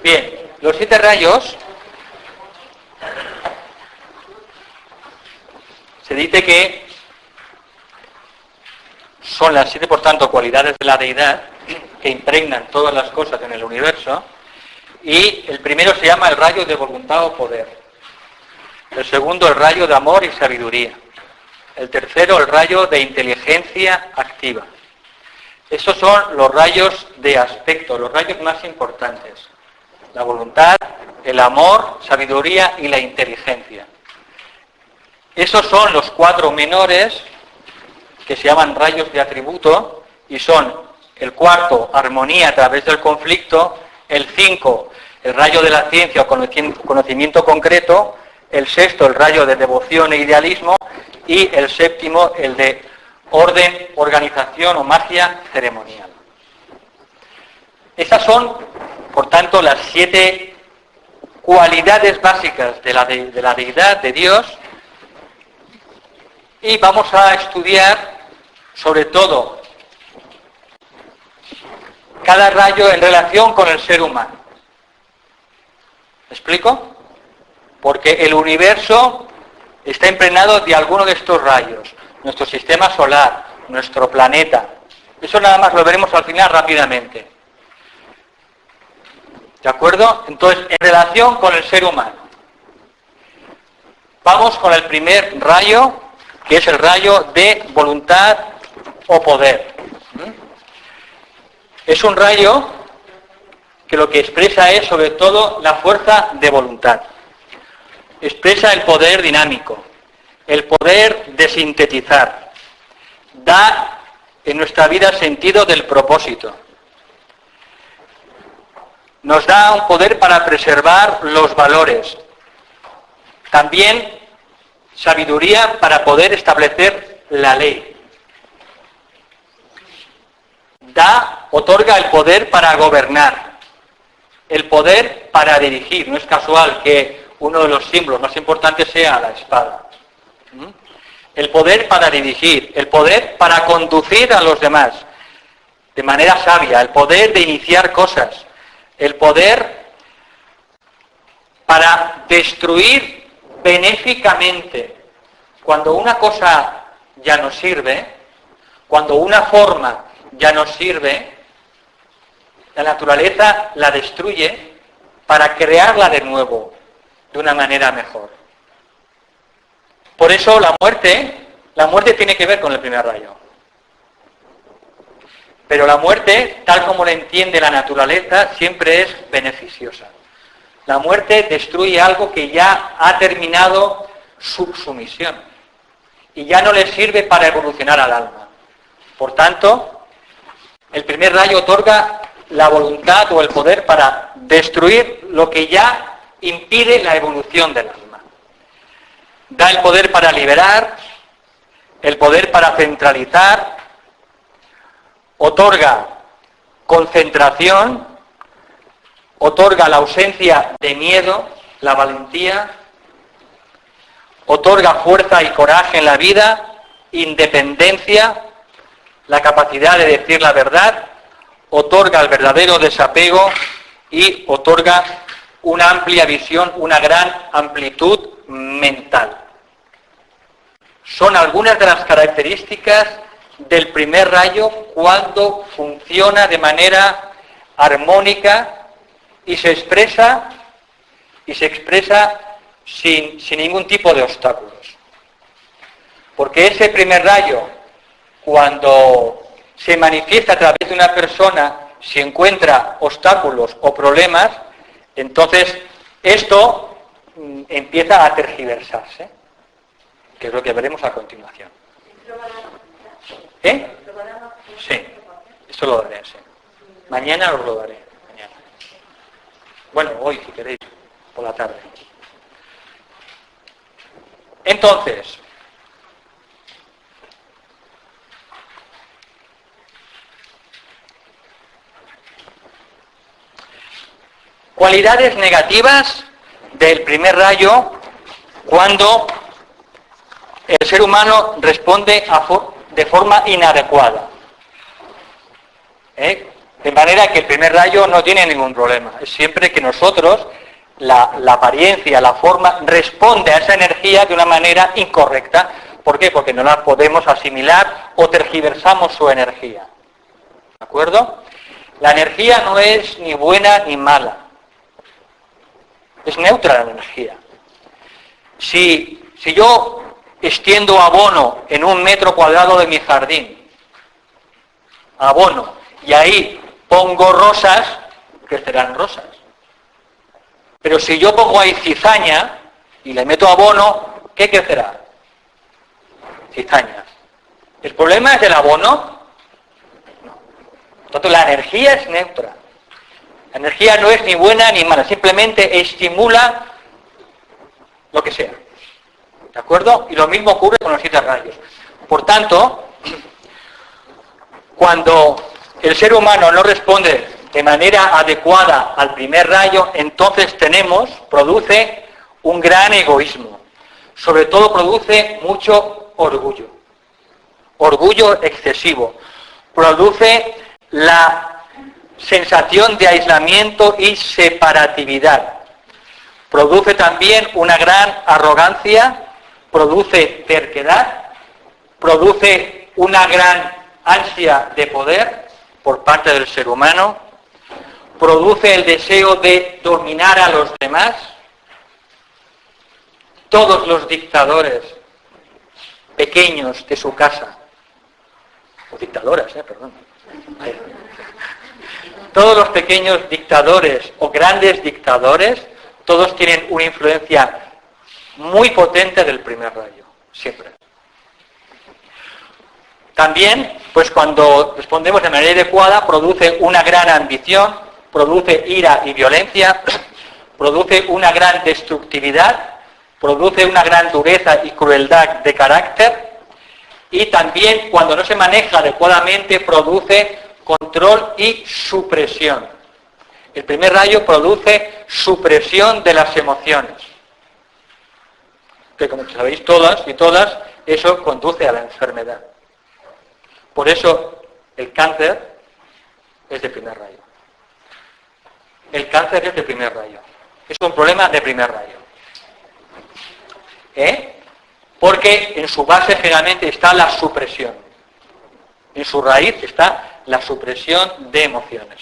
Speaker 1: Bien, los 7 rayos se dice que son las 7, por tanto, cualidades de la deidad que impregnan todas las cosas en el universo, y el primero se llama el rayo de voluntad o poder. El segundo, el rayo de amor y sabiduría. El tercero, el rayo de inteligencia activa. Esos son los rayos de aspecto, los rayos más importantes. La voluntad, el amor, sabiduría y la inteligencia. Esos son los 4 menores, que se llaman rayos de atributo, y son el 4, armonía a través del conflicto, el 5, el rayo de la ciencia o conocimiento concreto, el 6, el rayo de devoción e idealismo, y el 7, el de orden, organización o magia ceremonial. Esas son, por tanto, las 7 cualidades básicas de la deidad, de Dios, y vamos a estudiar sobre todo cada rayo en relación con el ser humano. ¿Me explico? Porque el universo está impregnado de alguno de estos rayos. Nuestro sistema solar, nuestro planeta. Eso nada más lo veremos al final rápidamente. ¿De acuerdo? Entonces, en relación con el ser humano. Vamos con el primer rayo, que es el rayo de voluntad o poder. Es un rayo que lo que expresa es sobre todo la fuerza de voluntad. Expresa el poder dinámico, el poder de sintetizar. Da en nuestra vida sentido del propósito. Nos da un poder para preservar los valores. También sabiduría para poder establecer la ley. Otorga el poder para gobernar, el poder para dirigir. No es casual que uno de los símbolos más importantes sea la espada. El poder para dirigir, el poder para conducir a los demás de manera sabia, el poder de iniciar cosas, el poder para destruir benéficamente. Cuando una cosa ya no sirve, cuando una forma ya no sirve, la naturaleza la destruye para crearla de nuevo, de una manera mejor. Por eso la muerte tiene que ver con el primer rayo. Pero la muerte, tal como la entiende la naturaleza, siempre es beneficiosa. La muerte destruye algo que ya ha terminado su misión y ya no le sirve para evolucionar al alma. Por tanto, el primer rayo otorga la voluntad o el poder para destruir lo que ya impide la evolución del alma. Da el poder para liberar, el poder para centralizar, otorga concentración, otorga la ausencia de miedo, la valentía, otorga fuerza y coraje en la vida, independencia, la capacidad de decir la verdad, otorga el verdadero desapego y otorga una amplia visión, una gran amplitud mental. Son algunas de las características del primer rayo cuando funciona de manera armónica y se expresa sin ningún tipo de obstáculos. Porque ese primer rayo, cuando se manifiesta a través de una persona, si encuentra obstáculos o problemas, entonces esto empieza a tergiversarse, que es lo que veremos a continuación. ¿Eh? Sí, esto lo daré, sí. Mañana os lo daré. Mañana. Bueno, hoy si queréis, por la tarde. Entonces, cualidades negativas del primer rayo cuando el ser humano responde de forma inadecuada. De manera que el primer rayo no tiene ningún problema. Es siempre que nosotros, la apariencia, la forma, responde a esa energía de una manera incorrecta. ¿Por qué? Porque no la podemos asimilar o tergiversamos su energía. ¿De acuerdo? La energía no es ni buena ni mala. Es neutra la energía. Si yo extiendo abono en 1 metro cuadrado de mi jardín, abono, y ahí pongo rosas, crecerán rosas. Pero si yo pongo ahí cizaña y le meto abono, ¿qué crecerá? Cizañas. ¿El problema es el abono? No. Entonces la energía es neutra. La energía no es ni buena ni mala, simplemente estimula lo que sea. ¿De acuerdo? Y lo mismo ocurre con los 7 rayos. Por tanto, cuando el ser humano no responde de manera adecuada al primer rayo, entonces produce un gran egoísmo. Sobre todo produce mucho orgullo. Orgullo excesivo. Produce la sensación de aislamiento y separatividad. Produce también una gran arrogancia, produce terquedad, produce una gran ansia de poder por parte del ser humano, produce el deseo de dominar a los demás. Todos los dictadores pequeños de su casa, o dictadoras, perdón. Todos los pequeños dictadores o grandes dictadores, todos tienen una influencia muy potente del primer rayo, siempre. También, pues cuando respondemos de manera adecuada, produce una gran ambición, produce ira y violencia, produce una gran destructividad, produce una gran dureza y crueldad de carácter, y también cuando no se maneja adecuadamente produce control y supresión. El primer rayo produce supresión de las emociones, que como sabéis todas y todas, eso conduce a la enfermedad. Por eso el cáncer es de primer rayo. El cáncer es de primer rayo. Es un problema de primer rayo. Porque en su base generalmente está la supresión. En su raíz está la supresión de emociones.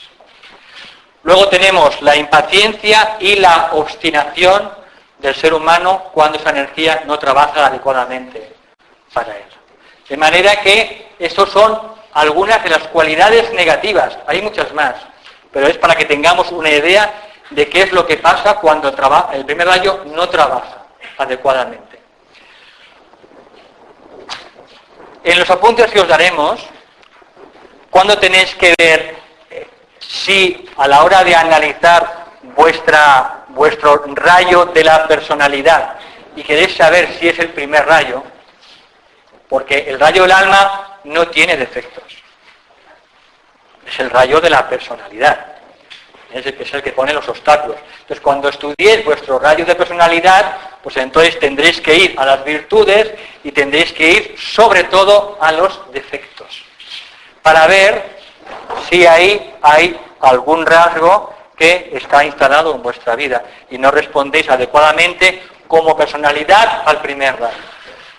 Speaker 1: Luego tenemos la impaciencia y la obstinación del ser humano cuando esa energía no trabaja adecuadamente para él. De manera que estos son algunas de las cualidades negativas. Hay muchas más, pero es para que tengamos una idea de qué es lo que pasa cuando el primer rayo no trabaja adecuadamente. En los apuntes que os daremos, cuando tenéis que ver si a la hora de analizar vuestro rayo de la personalidad y queréis saber si es el primer rayo, porque el rayo del alma no tiene defectos. Es el rayo de la personalidad. Es el que pone los obstáculos. Entonces, cuando estudiéis vuestro rayo de personalidad, pues entonces tendréis que ir a las virtudes y tendréis que ir sobre todo a los defectos, para ver si ahí hay algún rasgo que está instalado en vuestra vida y no respondéis adecuadamente como personalidad al primer rayo.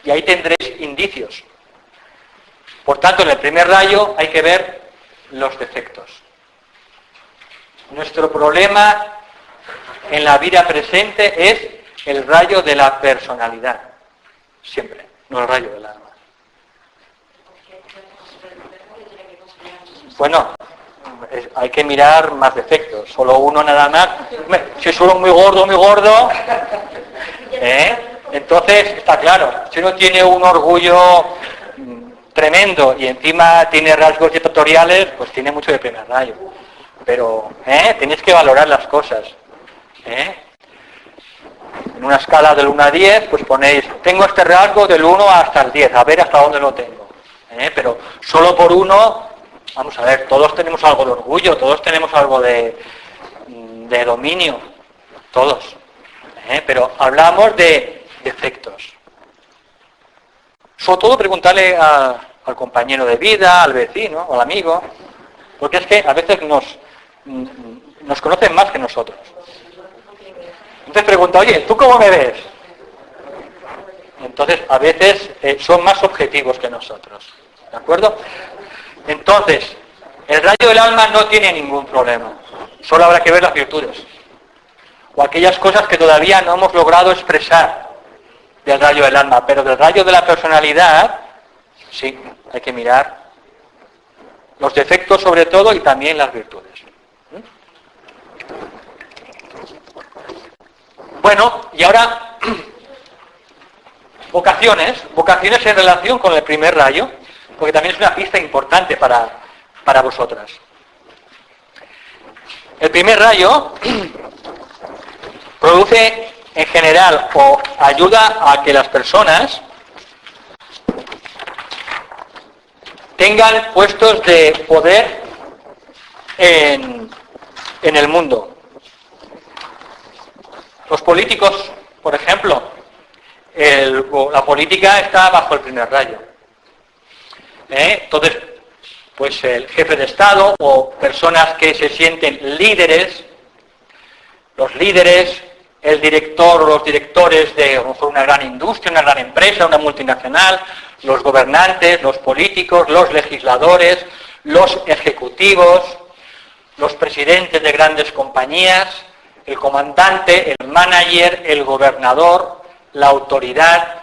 Speaker 1: Y ahí tendréis indicios. Por tanto, en el primer rayo hay que ver los defectos. Nuestro problema en la vida presente es el rayo de la personalidad. Siempre, no el rayo del alma. Bueno, hay que mirar más defectos. Solo uno nada más. Si es uno muy gordo, entonces está claro. Si uno tiene un orgullo tremendo y encima tiene rasgos dictatoriales, pues tiene mucho de primer rayo. Pero tenéis que valorar las cosas. En una escala del 1 a 10, pues ponéis, tengo este rasgo del 1 hasta el 10, a ver hasta dónde lo tengo. Pero solo por uno, vamos a ver, todos tenemos algo de orgullo, todos tenemos algo de dominio, todos. Pero hablamos de defectos. Sobre todo preguntarle al compañero de vida, al vecino, al amigo, porque es que a veces nos conocen más que nosotros. Entonces pregunta, oye, ¿tú cómo me ves? Entonces a veces son más objetivos que nosotros, ¿de acuerdo? Entonces, el rayo del alma no tiene ningún problema, solo habrá que ver las virtudes, o aquellas cosas que todavía no hemos logrado expresar del rayo del alma, pero del rayo de la personalidad, sí, hay que mirar los defectos sobre todo y también las virtudes. Bueno, y ahora vocaciones en relación con el primer rayo, porque también es una pista importante para vosotras. El primer rayo produce en general o ayuda a que las personas tengan puestos de poder en el mundo. Los políticos, por ejemplo, la política está bajo el primer rayo. Entonces, pues el jefe de Estado o personas que se sienten líderes, los líderes, el director o los directores de a lo mejor una gran industria, una gran empresa, una multinacional, los gobernantes, los políticos, los legisladores, los ejecutivos, los presidentes de grandes compañías, el comandante, el manager, el gobernador, la autoridad,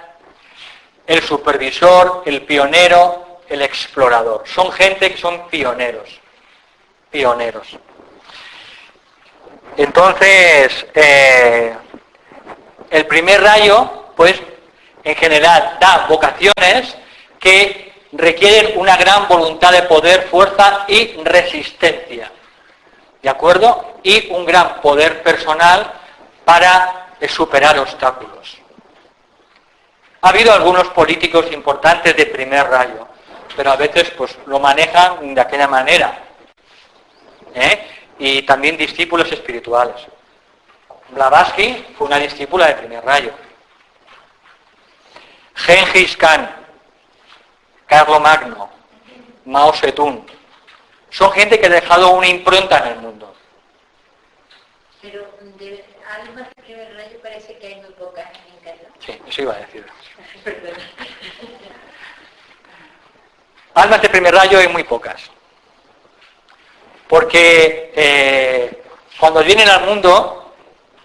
Speaker 1: el supervisor, el pionero, el explorador. Son gente que son pioneros. Entonces, el primer rayo, pues, en general da vocaciones que requieren una gran voluntad de poder, fuerza y resistencia. ¿De acuerdo? Y un gran poder personal para superar obstáculos. Ha habido algunos políticos importantes de primer rayo, pero a veces pues lo manejan de aquella manera. Y también discípulos espirituales. Blavatsky fue una discípula de primer rayo. Gengis Khan, Carlomagno, Mao Zedong, son gente que ha dejado una impronta en el mundo.
Speaker 3: Pero de almas de primer rayo parece que hay muy pocas en Encarna.
Speaker 1: Sí, eso iba a decir. Almas de primer rayo hay muy pocas. Porque cuando vienen al mundo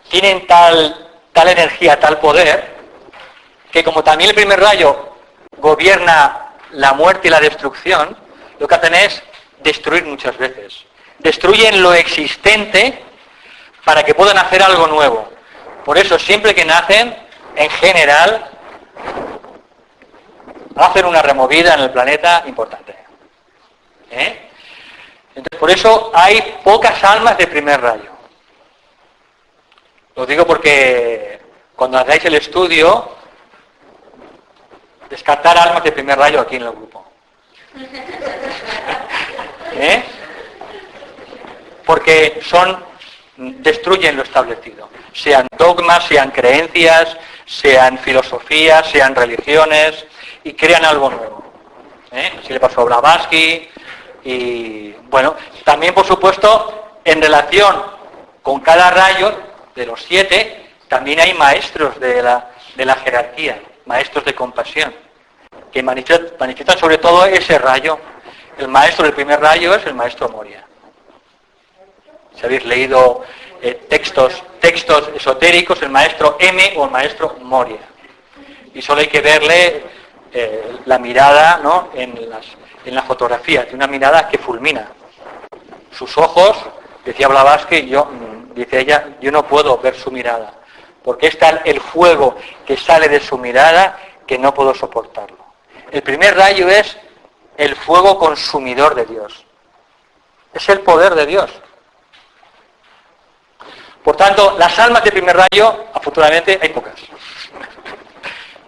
Speaker 1: tienen tal energía, tal poder, que como también el primer rayo gobierna la muerte y la destrucción, lo que hacen es destruir muchas veces. Destruyen lo existente para que puedan hacer algo nuevo. Por eso siempre que nacen, en general, hacen una removida en el planeta importante. Entonces, por eso hay pocas almas de primer rayo. Lo digo porque cuando hagáis el estudio, descartar almas de primer rayo aquí en el grupo. Porque destruyen lo establecido. Sean dogmas, sean creencias, sean filosofías, sean religiones, y crean algo nuevo. Así le pasó a Blavatsky, y bueno, también por supuesto, en relación con cada rayo de los 7, también hay maestros de la jerarquía, maestros de compasión, que manifiestan sobre todo ese rayo. El maestro del primer rayo es el maestro Moria. Si habéis leído textos esotéricos, el maestro M o el maestro Moria. Y solo hay que verle la mirada, ¿no?, en la fotografía, de una mirada que fulmina. Sus ojos, decía Blavatsky, dice ella, yo no puedo ver su mirada, porque es tal el fuego que sale de su mirada que no puedo soportarlo. El primer rayo es el fuego consumidor de Dios. Es el poder de Dios. Por tanto, las almas de primer rayo, afortunadamente, hay pocas.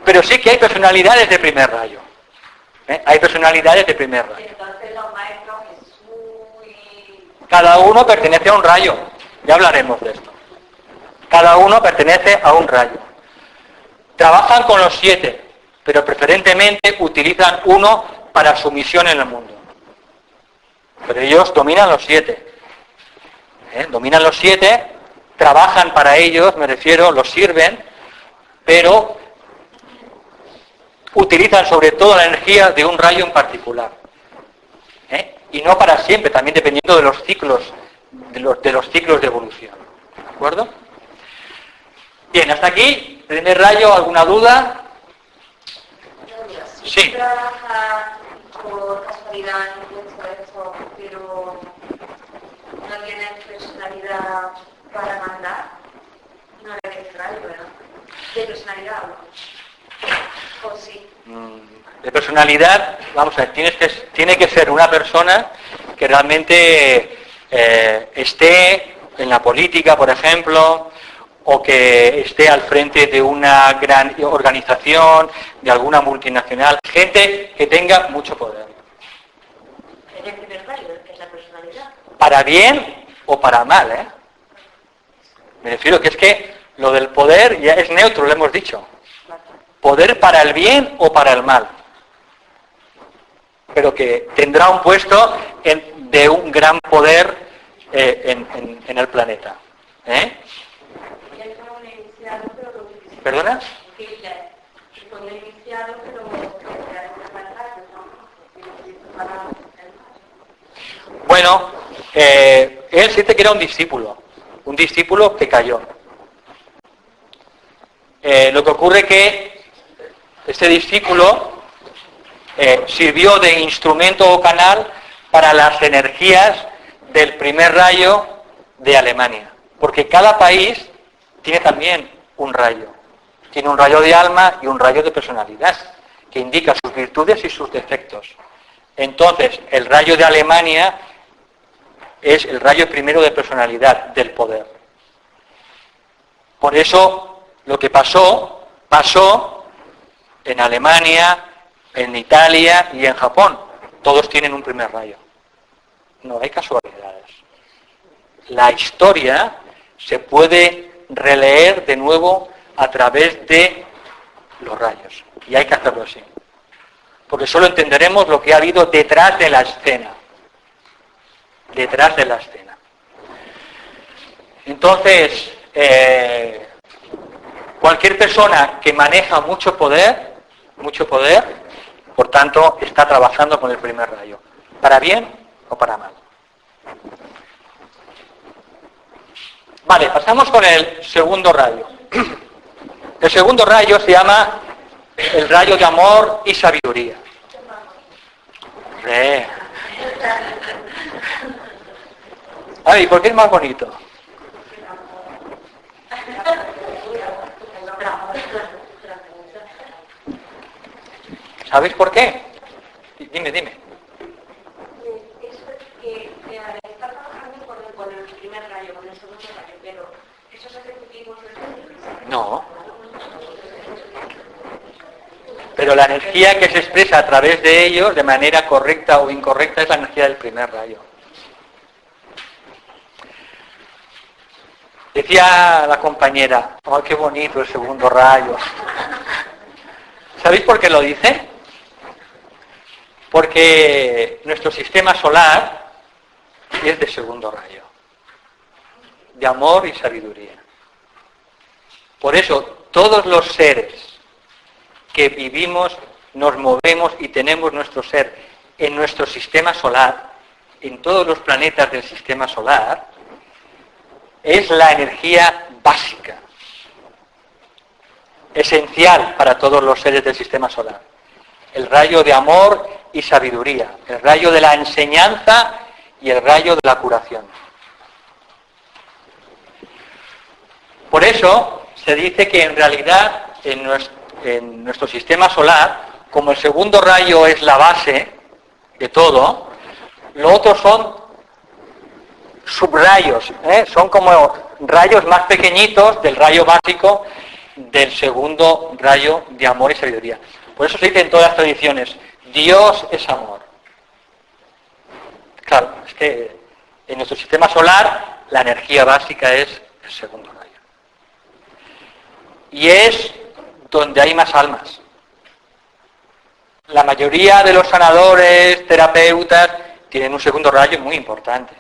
Speaker 1: Pero sí que hay personalidades de primer rayo. Hay personalidades de primer rayo.
Speaker 3: Entonces los maestros Jesús y...
Speaker 1: Cada uno pertenece a un rayo. Ya hablaremos de esto. Cada uno pertenece a un rayo. Trabajan con los 7, pero preferentemente utilizan uno para su misión en el mundo. Pero ellos dominan los 7. Dominan los 7, trabajan para ellos, me refiero, los sirven, pero utilizan sobre todo la energía de un rayo en particular. Y no para siempre, también dependiendo de los ciclos, de los ciclos de evolución. ¿De acuerdo? Bien, hasta aquí, primer rayo, ¿alguna duda? Sí.
Speaker 2: Trabaja por casualidad, eso, pero no tiene personalidad para mandar. No le ves rayo, ¿verdad? De personalidad, ¿o sí?
Speaker 1: De personalidad, vamos a ver, tiene que ser una persona que realmente esté en la política, por ejemplo, o que esté al frente de una gran organización, de alguna multinacional, gente que tenga mucho poder.
Speaker 2: Es el primer rayo, que es la personalidad.
Speaker 1: Para bien o para mal, ¿eh? Me refiero que es que lo del poder ya es neutro, lo hemos dicho. Poder para el bien o para el mal. Pero que tendrá un puesto de un gran poder en el planeta. ¿Perdona? Bueno, él siente que era un discípulo que cayó. Lo que ocurre que este discípulo sirvió de instrumento o canal para las energías del primer rayo de Alemania, porque cada país tiene también un rayo. Tiene un rayo de alma y un rayo de personalidad, que indica sus virtudes y sus defectos. Entonces, el rayo de Alemania es el rayo primero de personalidad, del poder. Por eso, lo que pasó en Alemania, en Italia y en Japón. Todos tienen un primer rayo. No hay casualidades. La historia se puede releer de nuevo a través de los rayos. Y hay que hacerlo así. Porque solo entenderemos lo que ha habido detrás de la escena. Detrás de la escena. Entonces, cualquier persona que maneja mucho poder, por tanto, está trabajando con el primer rayo. ¿Para bien o para mal? Vale, pasamos con el segundo rayo. El segundo rayo se llama el rayo de amor y sabiduría. Ay, ¿por qué es más bonito? ¿Sabéis por qué? Dime.
Speaker 2: Está trabajando con el primer rayo, con el segundo rayo, pero esos ejecutivos...
Speaker 1: No. Pero la energía que se expresa a través de ellos, de manera correcta o incorrecta, es la energía del primer rayo. Decía la compañera, ¡oh, qué bonito el segundo rayo! ¿Sabéis por qué lo dice? Porque nuestro sistema solar es de segundo rayo, de amor y sabiduría. Por eso, todos los seres que vivimos, nos movemos y tenemos nuestro ser en nuestro sistema solar, en todos los planetas del sistema solar, es la energía básica, esencial para todos los seres del sistema solar. El rayo de amor y sabiduría, el rayo de la enseñanza y el rayo de la curación. Por eso se dice que en realidad en nuestro sistema solar, como el segundo rayo es la base de todo, lo otro son subrayos, son como rayos más pequeñitos del rayo básico del segundo rayo de amor y sabiduría. Por eso se dice en todas las tradiciones, Dios es amor. Claro, es que en nuestro sistema solar la energía básica es el segundo rayo. Y es donde hay más almas. La mayoría de los sanadores, terapeutas, tienen un segundo rayo muy importante.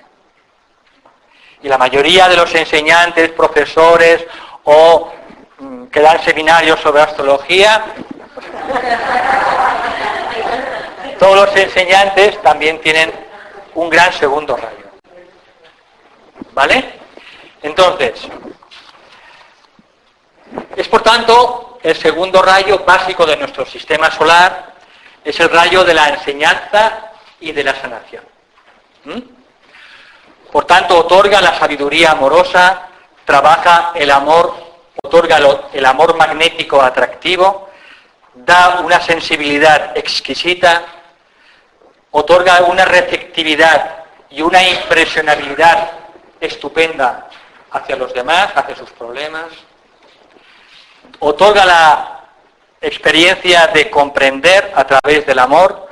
Speaker 1: Y la mayoría de los enseñantes, profesores o que dan seminarios sobre astrología, todos los enseñantes también tienen un gran segundo rayo. ¿Vale? Entonces, es por tanto el segundo rayo básico de nuestro sistema solar, es el rayo de la enseñanza y de la sanación. Por tanto, otorga la sabiduría amorosa, trabaja el amor, otorga el amor magnético atractivo, da una sensibilidad exquisita, otorga una receptividad y una impresionabilidad estupenda hacia los demás, hacia sus problemas, otorga la experiencia de comprender a través del amor,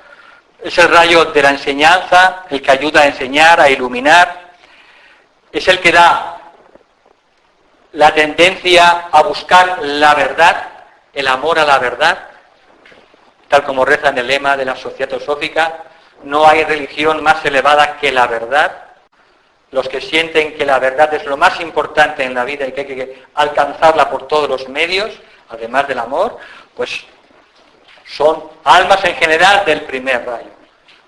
Speaker 1: es el rayo de la enseñanza, el que ayuda a enseñar, a iluminar, es el que da la tendencia a buscar la verdad, el amor a la verdad, tal como reza en el lema de la Sociedad Teosófica, no hay religión más elevada que la verdad. Los que sienten que la verdad es lo más importante en la vida y que hay que alcanzarla por todos los medios, además del amor, pues son almas en general del primer rayo,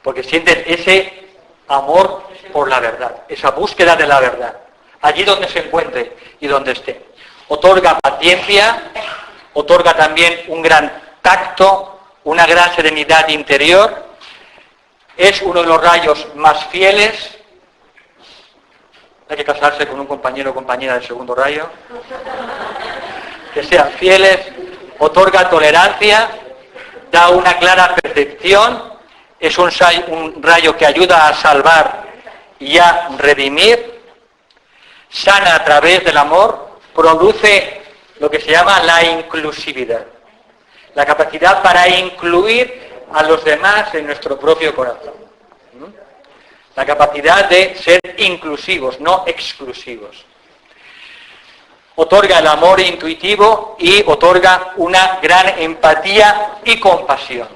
Speaker 1: porque sienten ese amor por la verdad, esa búsqueda de la verdad, allí donde se encuentre y donde esté. Otorga paciencia, otorga también un gran tacto, una gran serenidad interior, es uno de los rayos más fieles. Hay que casarse con un compañero o compañera del segundo rayo, que sean fieles, otorga tolerancia, da una clara percepción, es un rayo que ayuda a salvar y a redimir, sana a través del amor, produce lo que se llama la inclusividad, la capacidad para incluir a los demás en nuestro propio corazón. La capacidad de ser inclusivos, no exclusivos. Otorga el amor intuitivo y otorga una gran empatía y compasión.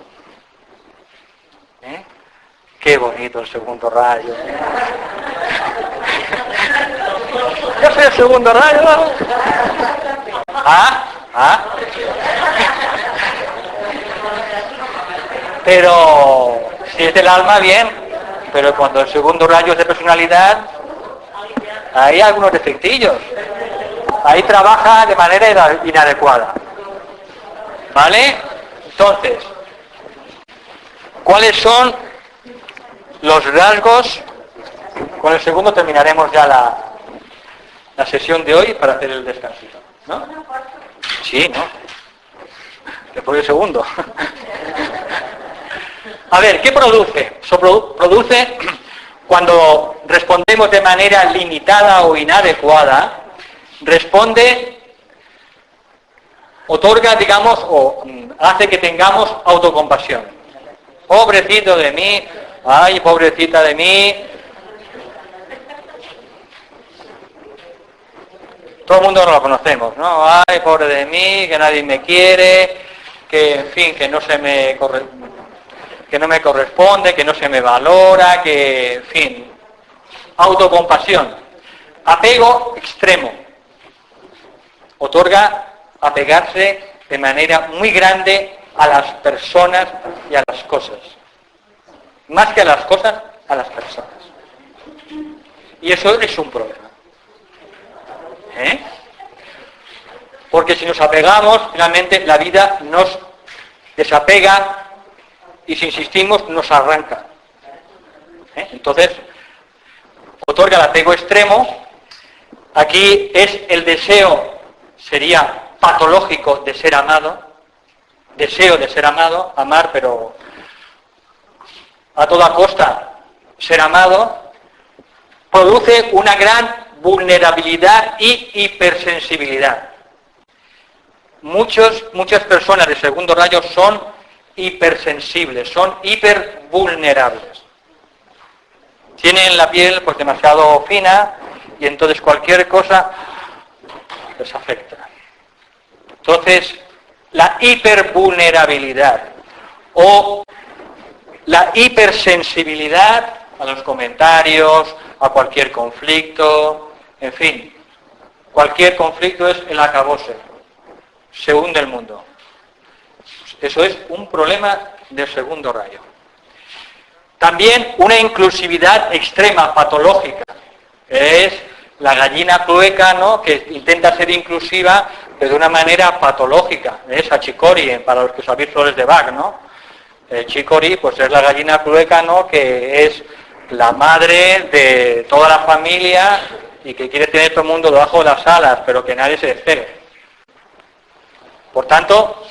Speaker 1: Qué bonito el segundo rayo. Yo soy el segundo rayo. Pero si es del alma, bien. Pero cuando el segundo rayo es de personalidad, hay algunos defectillos. Ahí trabaja de manera inadecuada. ¿Vale? Entonces, ¿cuáles son los rasgos? Con el segundo terminaremos ya la sesión de hoy para hacer el descansito. ¿No? Sí, ¿no? Después del segundo. A ver, ¿qué produce? Produce cuando respondemos de manera limitada o inadecuada, otorga, digamos, o hace que tengamos autocompasión. Pobrecito de mí, ay, pobrecita de mí. Todo el mundo lo conocemos, ¿no? Ay, pobre de mí, que nadie me quiere, que, en fin, que no me corresponde, que no se me valora, que, en fin, autocompasión. Apego extremo. Otorga apegarse de manera muy grande a las personas y a las cosas. Más que a las cosas, a las personas. Y eso es un problema. Porque si nos apegamos, finalmente la vida nos desapega y si insistimos nos arranca. Entonces, otorga el apego extremo. Aquí es el deseo, sería patológico de ser amado, deseo de ser amado, amar, pero a toda costa ser amado, produce una gran vulnerabilidad y hipersensibilidad. Muchas personas de segundo rayo son hipersensibles, son hipervulnerables. Tienen la piel pues demasiado fina y entonces cualquier cosa les afecta. Entonces, la hipervulnerabilidad o la hipersensibilidad a los comentarios, a cualquier conflicto, en fin, cualquier conflicto es el acabose, se hunde el mundo. Eso es un problema del segundo rayo. También una inclusividad extrema, patológica, es la gallina clueca, ¿no?, que intenta ser inclusiva, pero de una manera patológica. Es achicori, para los que sabéis flores de Bach, ¿no? Chicory, pues es la gallina clueca, ¿no?, que es la madre de toda la familia y que quiere tener todo el mundo debajo de las alas, pero que nadie se despegue. Por tanto,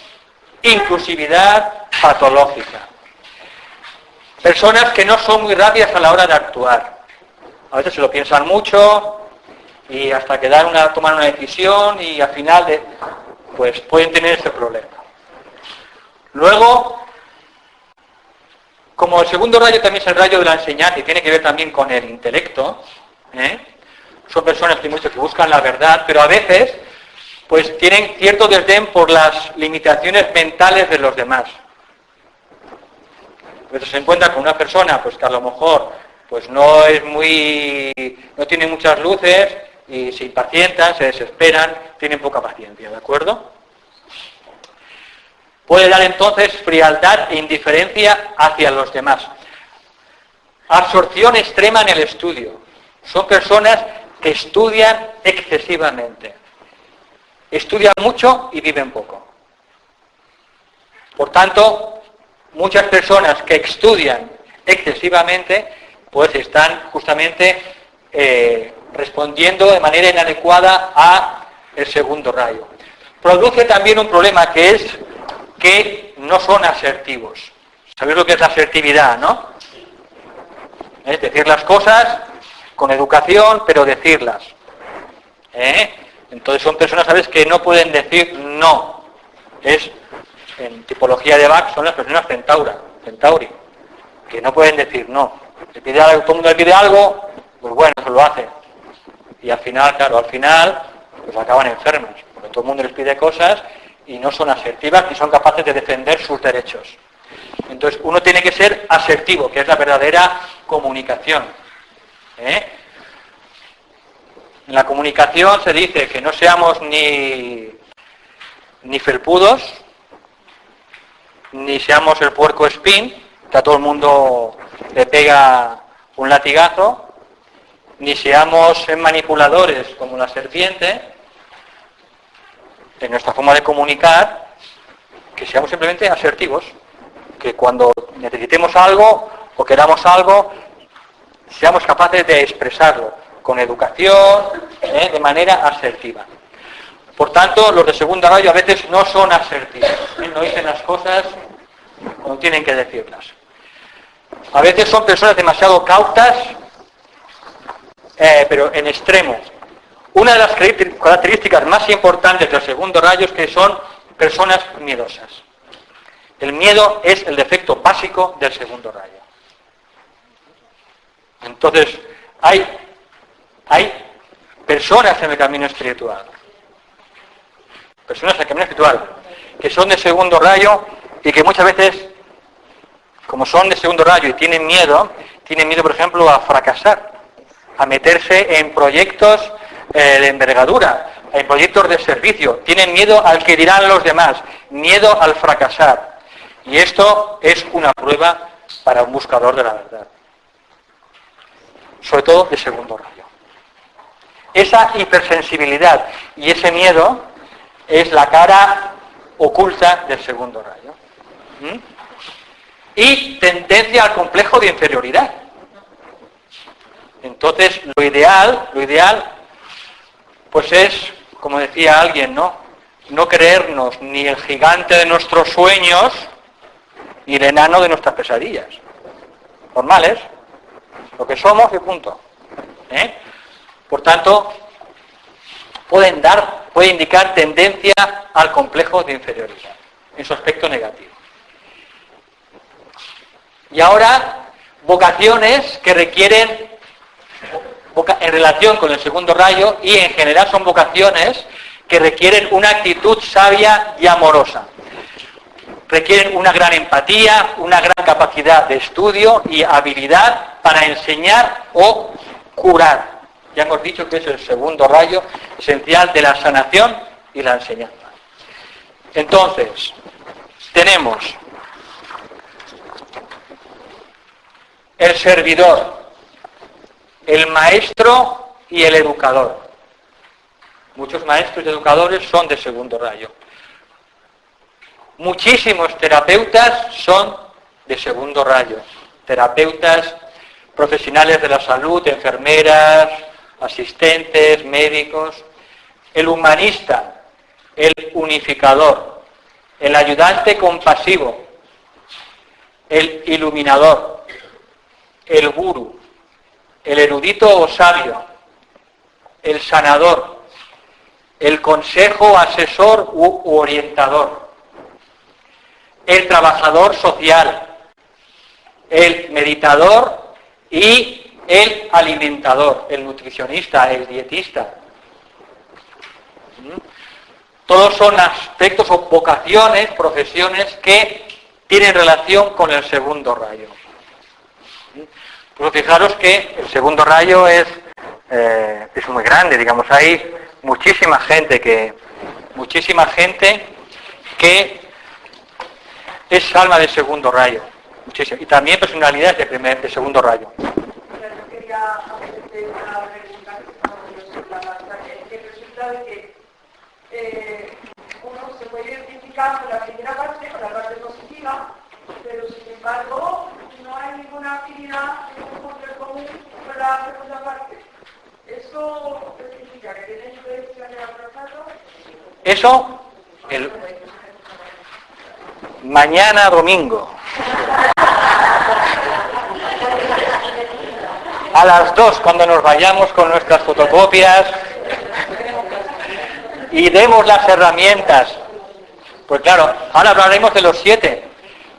Speaker 1: inclusividad patológica. Personas que no son muy rápidas a la hora de actuar. A veces se lo piensan mucho y hasta que toman una decisión y al final pues pueden tener ese problema. Luego, como el segundo rayo también es el rayo de la enseñanza y tiene que ver también con el intelecto, son personas que buscan la verdad, pero a veces pues tienen cierto desdén por las limitaciones mentales de los demás. A veces se encuentra con una persona pues que a lo mejor pues no tiene muchas luces y se impacientan, se desesperan, tienen poca paciencia, ¿de acuerdo? Puede dar entonces frialdad e indiferencia hacia los demás. Absorción extrema en el estudio. Son personas que estudian excesivamente. Estudian mucho y viven poco. Por tanto, muchas personas que estudian excesivamente, pues están justamente respondiendo de manera inadecuada a el segundo rayo. Produce también un problema que es que no son asertivos. ¿Sabéis lo que es la asertividad, no? Es decir las cosas con educación, pero decirlas. Entonces son personas, ¿sabes?, que no pueden decir no. En tipología de Bach son las personas centauri, que no pueden decir no. Todo el mundo le pide algo, pues bueno, se lo hace. Y al final, pues acaban enfermos, porque todo el mundo les pide cosas y no son asertivas ni son capaces de defender sus derechos. Entonces uno tiene que ser asertivo, que es la verdadera comunicación. En la comunicación se dice que no seamos ni felpudos, ni seamos el puerco espín, que a todo el mundo le pega un latigazo, ni seamos manipuladores como la serpiente, en nuestra forma de comunicar, que seamos simplemente asertivos, que cuando necesitemos algo o queramos algo, seamos capaces de expresarlo con educación, de manera asertiva. Por tanto, los de segundo rayo a veces no son asertivos, no dicen las cosas cuando tienen que decirlas. A veces son personas demasiado cautas, pero en extremo. Una de las características más importantes del segundo rayo es que son personas miedosas. El miedo es el defecto básico del segundo rayo. Entonces, hay personas en el camino espiritual. Personas en el camino espiritual, que son de segundo rayo y que muchas veces, como son de segundo rayo y tienen miedo, por ejemplo, a fracasar, a meterse en proyectos de envergadura, en proyectos de servicio. Tienen miedo al que dirán los demás, miedo al fracasar. Y esto es una prueba para un buscador de la verdad. Sobre todo de segundo rayo. Esa hipersensibilidad y ese miedo es la cara oculta del segundo rayo. Y tendencia al complejo de inferioridad. Entonces, lo ideal, pues es, como decía alguien, no creernos ni el gigante de nuestros sueños, ni el enano de nuestras pesadillas. Normales, lo que somos y punto. Por tanto, puede indicar tendencia al complejo de inferioridad, en su aspecto negativo. Y ahora, vocaciones que requieren, en relación con el segundo rayo, y en general son vocaciones que requieren una actitud sabia y amorosa. Requieren una gran empatía, una gran capacidad de estudio y habilidad para enseñar o curar. Ya hemos dicho que es el segundo rayo esencial de la sanación y la enseñanza. Entonces, tenemos el servidor, el maestro y el educador. Muchos maestros y educadores son de segundo rayo. Muchísimos terapeutas son de segundo rayo. Terapeutas profesionales de la salud, enfermeras, asistentes, médicos. El humanista, el unificador, el ayudante compasivo, el iluminador, el gurú, el erudito o sabio, el sanador, el consejo asesor u orientador, el trabajador social, el meditador y el alimentador, el nutricionista, el dietista. Todos son aspectos o vocaciones, profesiones que tienen relación con el segundo rayo. Pues fijaros que el segundo rayo es muy grande, digamos, hay muchísima gente que es alma de segundo rayo, muchísimo, y también personalidades de segundo rayo.
Speaker 4: Yo quería hacerte una pregunta que estaba que resulta de que uno se puede identificar con la primera parte, con la parte positiva, pero sin embargo no hay ninguna actividad en un común con la segunda parte. ¿Eso significa que tiene influencia en el atrasado?
Speaker 1: Eso, mañana domingo, a las 2, cuando nos vayamos con nuestras fotocopias y demos las herramientas. Pues claro, ahora hablaremos de los 7,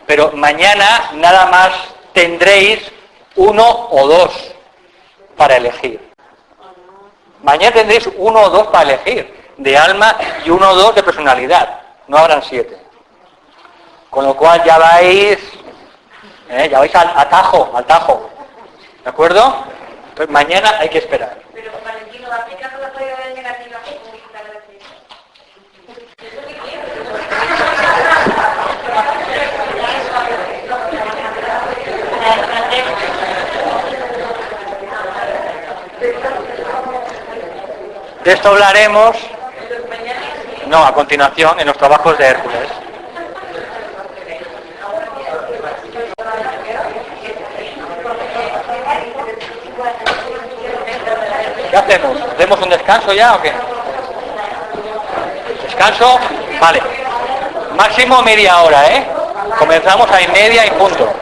Speaker 1: pero mañana nada más tendréis 1 o 2 para elegir. Mañana tendréis 1 o 2 para elegir, de alma, y 1 o 2 de personalidad. No habrán 7. Con lo cual ya vais al tajo. ¿De acuerdo? Entonces mañana hay que esperar.
Speaker 3: Pero Valentino, aplicando la prueba negativa,
Speaker 1: De esto hablaremos, no, a continuación, en los trabajos de Hércules. ¿Qué hacemos? ¿Hacemos un descanso ya o qué? ¿Descanso? Vale. Máximo media hora, ¿eh? Comenzamos a 1:30 y punto.